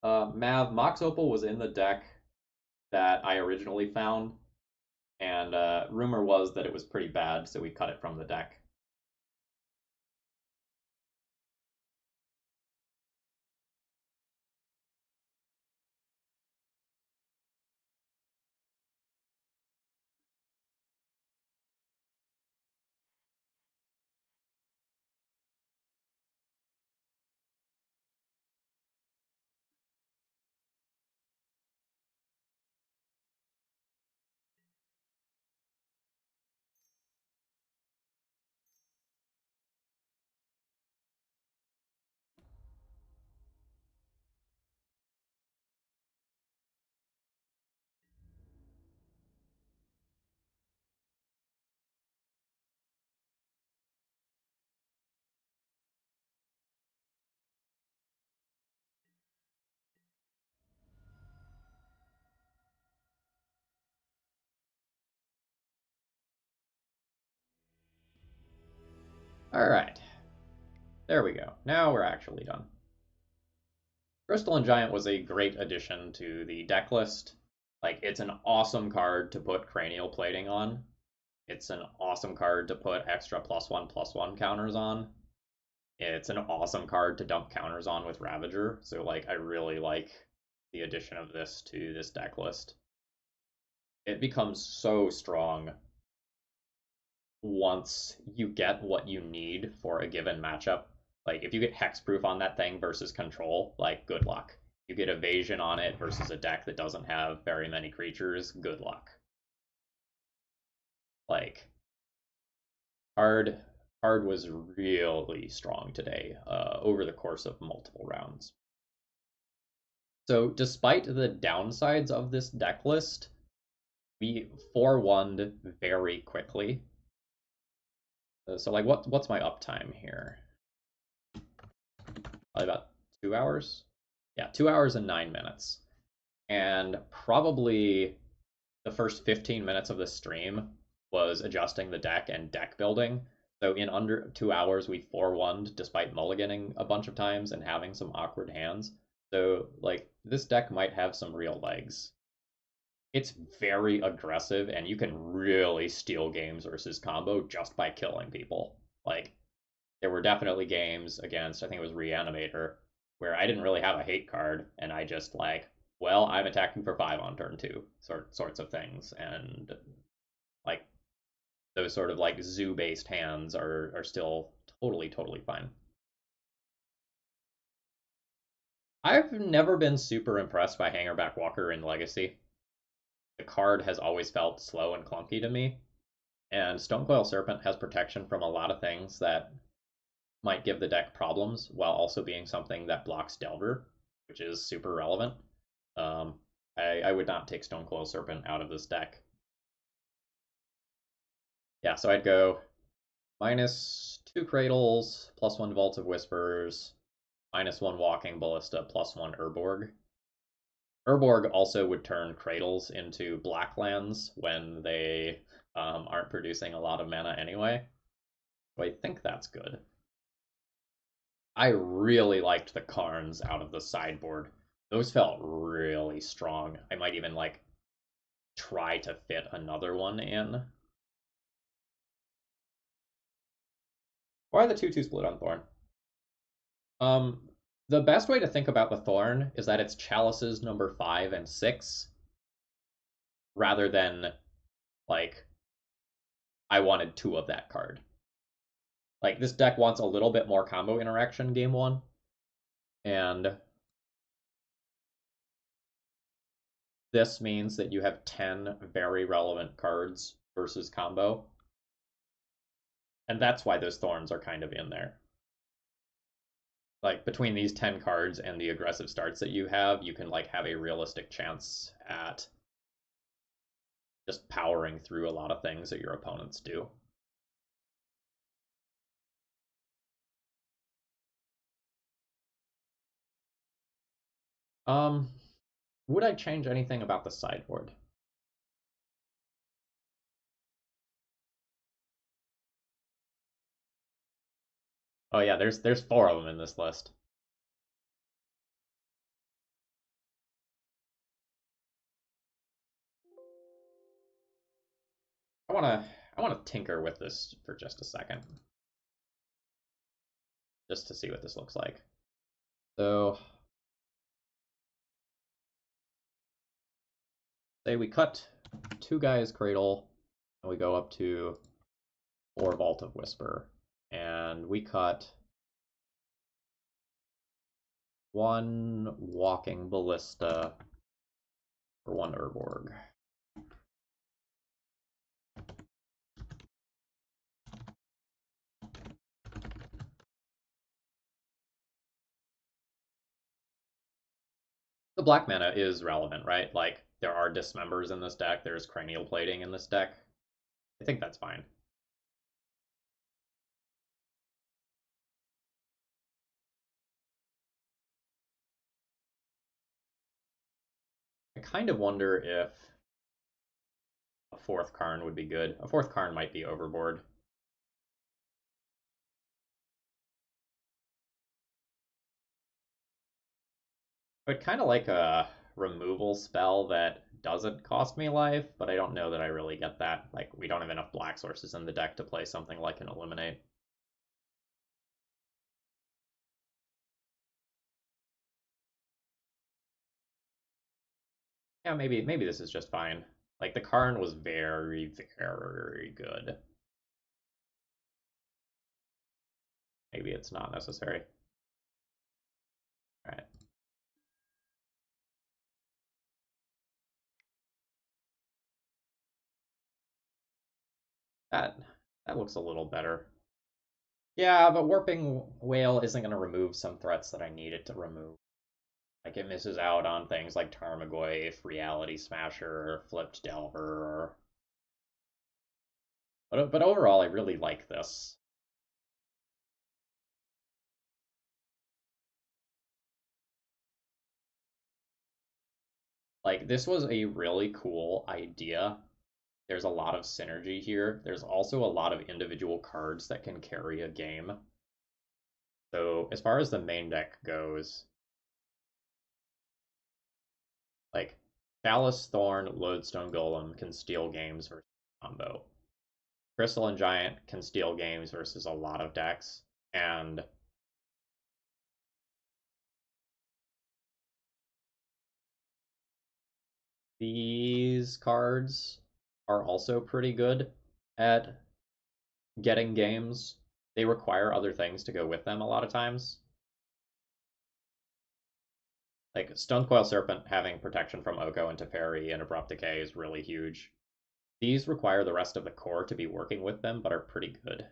Speaker 1: Mav, Mox Opal was in the deck that I originally found, and rumor was that it was pretty bad, so we cut it from the deck. Alright, there we go. Now we're actually done. Crystalline Giant was a great addition to the deck list. Like, it's an awesome card to put Cranial Plating on. It's an awesome card to put extra +1/+1 counters on. It's an awesome card to dump counters on with Ravager. So, like, I really like the addition of this to this deck list. It becomes so strong once you get what you need for a given matchup. Like, if you get hexproof on that thing versus control, like, good luck. You get evasion on it versus a deck that doesn't have very many creatures, good luck. Like, Card was really strong today over the course of multiple rounds. So, despite the downsides of this deck list, we 4-1'd very quickly. So, like, what's my uptime here? Probably about 2 hours. Yeah, 2 hours and 9 minutes. And probably the first 15 minutes of the stream was adjusting the deck and deck building. So in under 2 hours, we 4-1'd despite mulliganing a bunch of times and having some awkward hands. So, like, this deck might have some real legs. It's very aggressive, and you can really steal games versus combo just by killing people. Like, there were definitely games against, I think it was Reanimator, where I didn't really have a hate card, and I just, like, well, I'm attacking for 5 on turn 2, sorts of things, and like those sort of like zoo-based hands are still totally fine. I've never been super impressed by Hangerback Walker in Legacy. The card has always felt slow and clunky to me, and Stonecoil Serpent has protection from a lot of things that might give the deck problems while also being something that blocks Delver, which is super relevant. Um, I would not take Stonecoil Serpent out of this deck. Yeah, so I'd go -2 Cradles, +1 Vault of Whispers, -1 Walking Ballista, +1 Urborg. Urborg also would turn Cradles into black lands when they aren't producing a lot of mana anyway. So I think that's good. I really liked the Karns out of the sideboard. Those felt really strong. I might even like try to fit another one in. Why the 2/2 split on Thorn? Um, the best way to think about the Thorn is that it's Chalice's number 5 and 6, rather than like I wanted 2 of that card. Like this deck wants a little bit more combo interaction game 1, and this means that you have 10 very relevant cards versus combo. And that's why those Thorns are kind of in there. Like between these 10 cards and the aggressive starts that you can like have a realistic chance at just powering through a lot of things that your opponents do. Um, would I change anything about the sideboard? Oh yeah, there's 4 of them in this list. I wanna I wanna tinker with this for just a second, just to see what this looks like. So say we cut 2 guys Cradle, and we go up to 4 Vault of Whisper, and we cut 1 Walking Ballista for 1 Urborg. The black mana is relevant, right? Like, there are Dismembers in this deck, there's Cranial Plating in this deck. I think that's fine. I kind of wonder if a 4th Karn would be good. A 4th Karn might be overboard. I'd kind of like a removal spell that doesn't cost me life, but I don't know that I really get that. Like, we don't have enough black sources in the deck to play something like an Eliminate. Yeah, maybe this is just fine. Like, the Karn was very good. Maybe it's not necessary. All right. That that looks a little better. Yeah, but Warping Whale isn't going to remove some threats that I need it to remove. Like it misses out on things like Tarmogoyf, Reality Smasher, Flipped Delver. But overall, I really like this. Like this was a really cool idea. There's a lot of synergy here. There's also a lot of individual cards that can carry a game. So as far as the main deck goes, like Chalice, Thorn, Lodestone Golem can steal games versus combo. Crystalline Giant can steal games versus a lot of decks, and These cards are also pretty good at getting games. They require other things to go with them a lot of times. Like Stonecoil Serpent having protection from Oko and Teferi and Abrupt Decay is really huge. These require the rest of the core to be working with them, but are pretty good.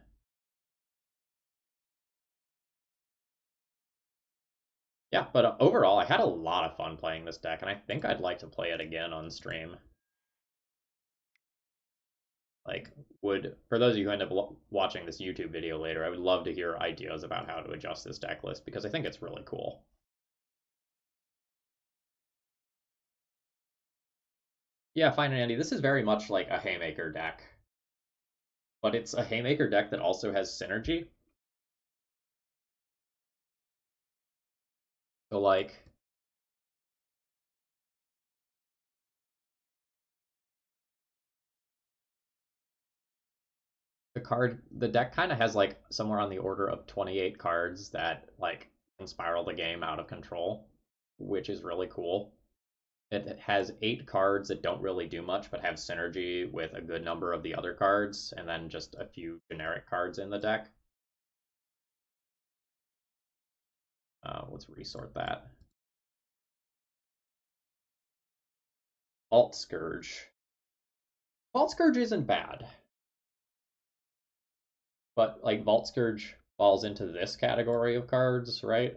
Speaker 1: Yeah, but overall, I had a lot of fun playing this deck, and I think I'd like to play it again on stream. Like, would for those of you who end up watching this YouTube video later, I would love to hear ideas about how to adjust this deck list because I think it's really cool. Yeah, fine and Andy. This is very much like a Haymaker deck, but it's a Haymaker deck that also has synergy. So like the deck kind of has like somewhere on the order of 28 cards that like can spiral the game out of control, which is really cool. It has 8 cards that don't really do much but have synergy with a good number of the other cards, and then just a few generic cards in the deck. Let's resort that. Vault Scourge. Vault Scourge isn't bad, but like Vault Scourge falls into this category of cards, right?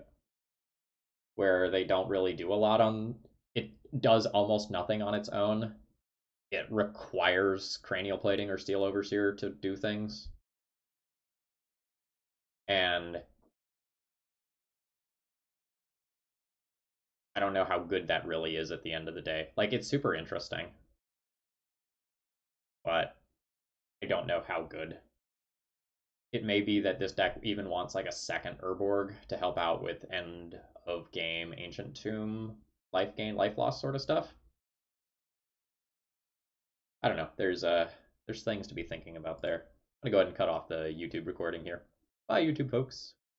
Speaker 1: Where they don't really do a lot on it, does almost nothing on its own. It requires cranial plating or steel overseer to do things. And I don't know how good that really is at the end of the day. Like it's super interesting, but I don't know how good. It may be that this deck even wants like a second Urborg to help out with end of game Ancient Tomb, life gain, life loss sort of stuff. I don't know. There's things to be thinking about there. I'm gonna go ahead and cut off the YouTube recording here. Bye, YouTube folks.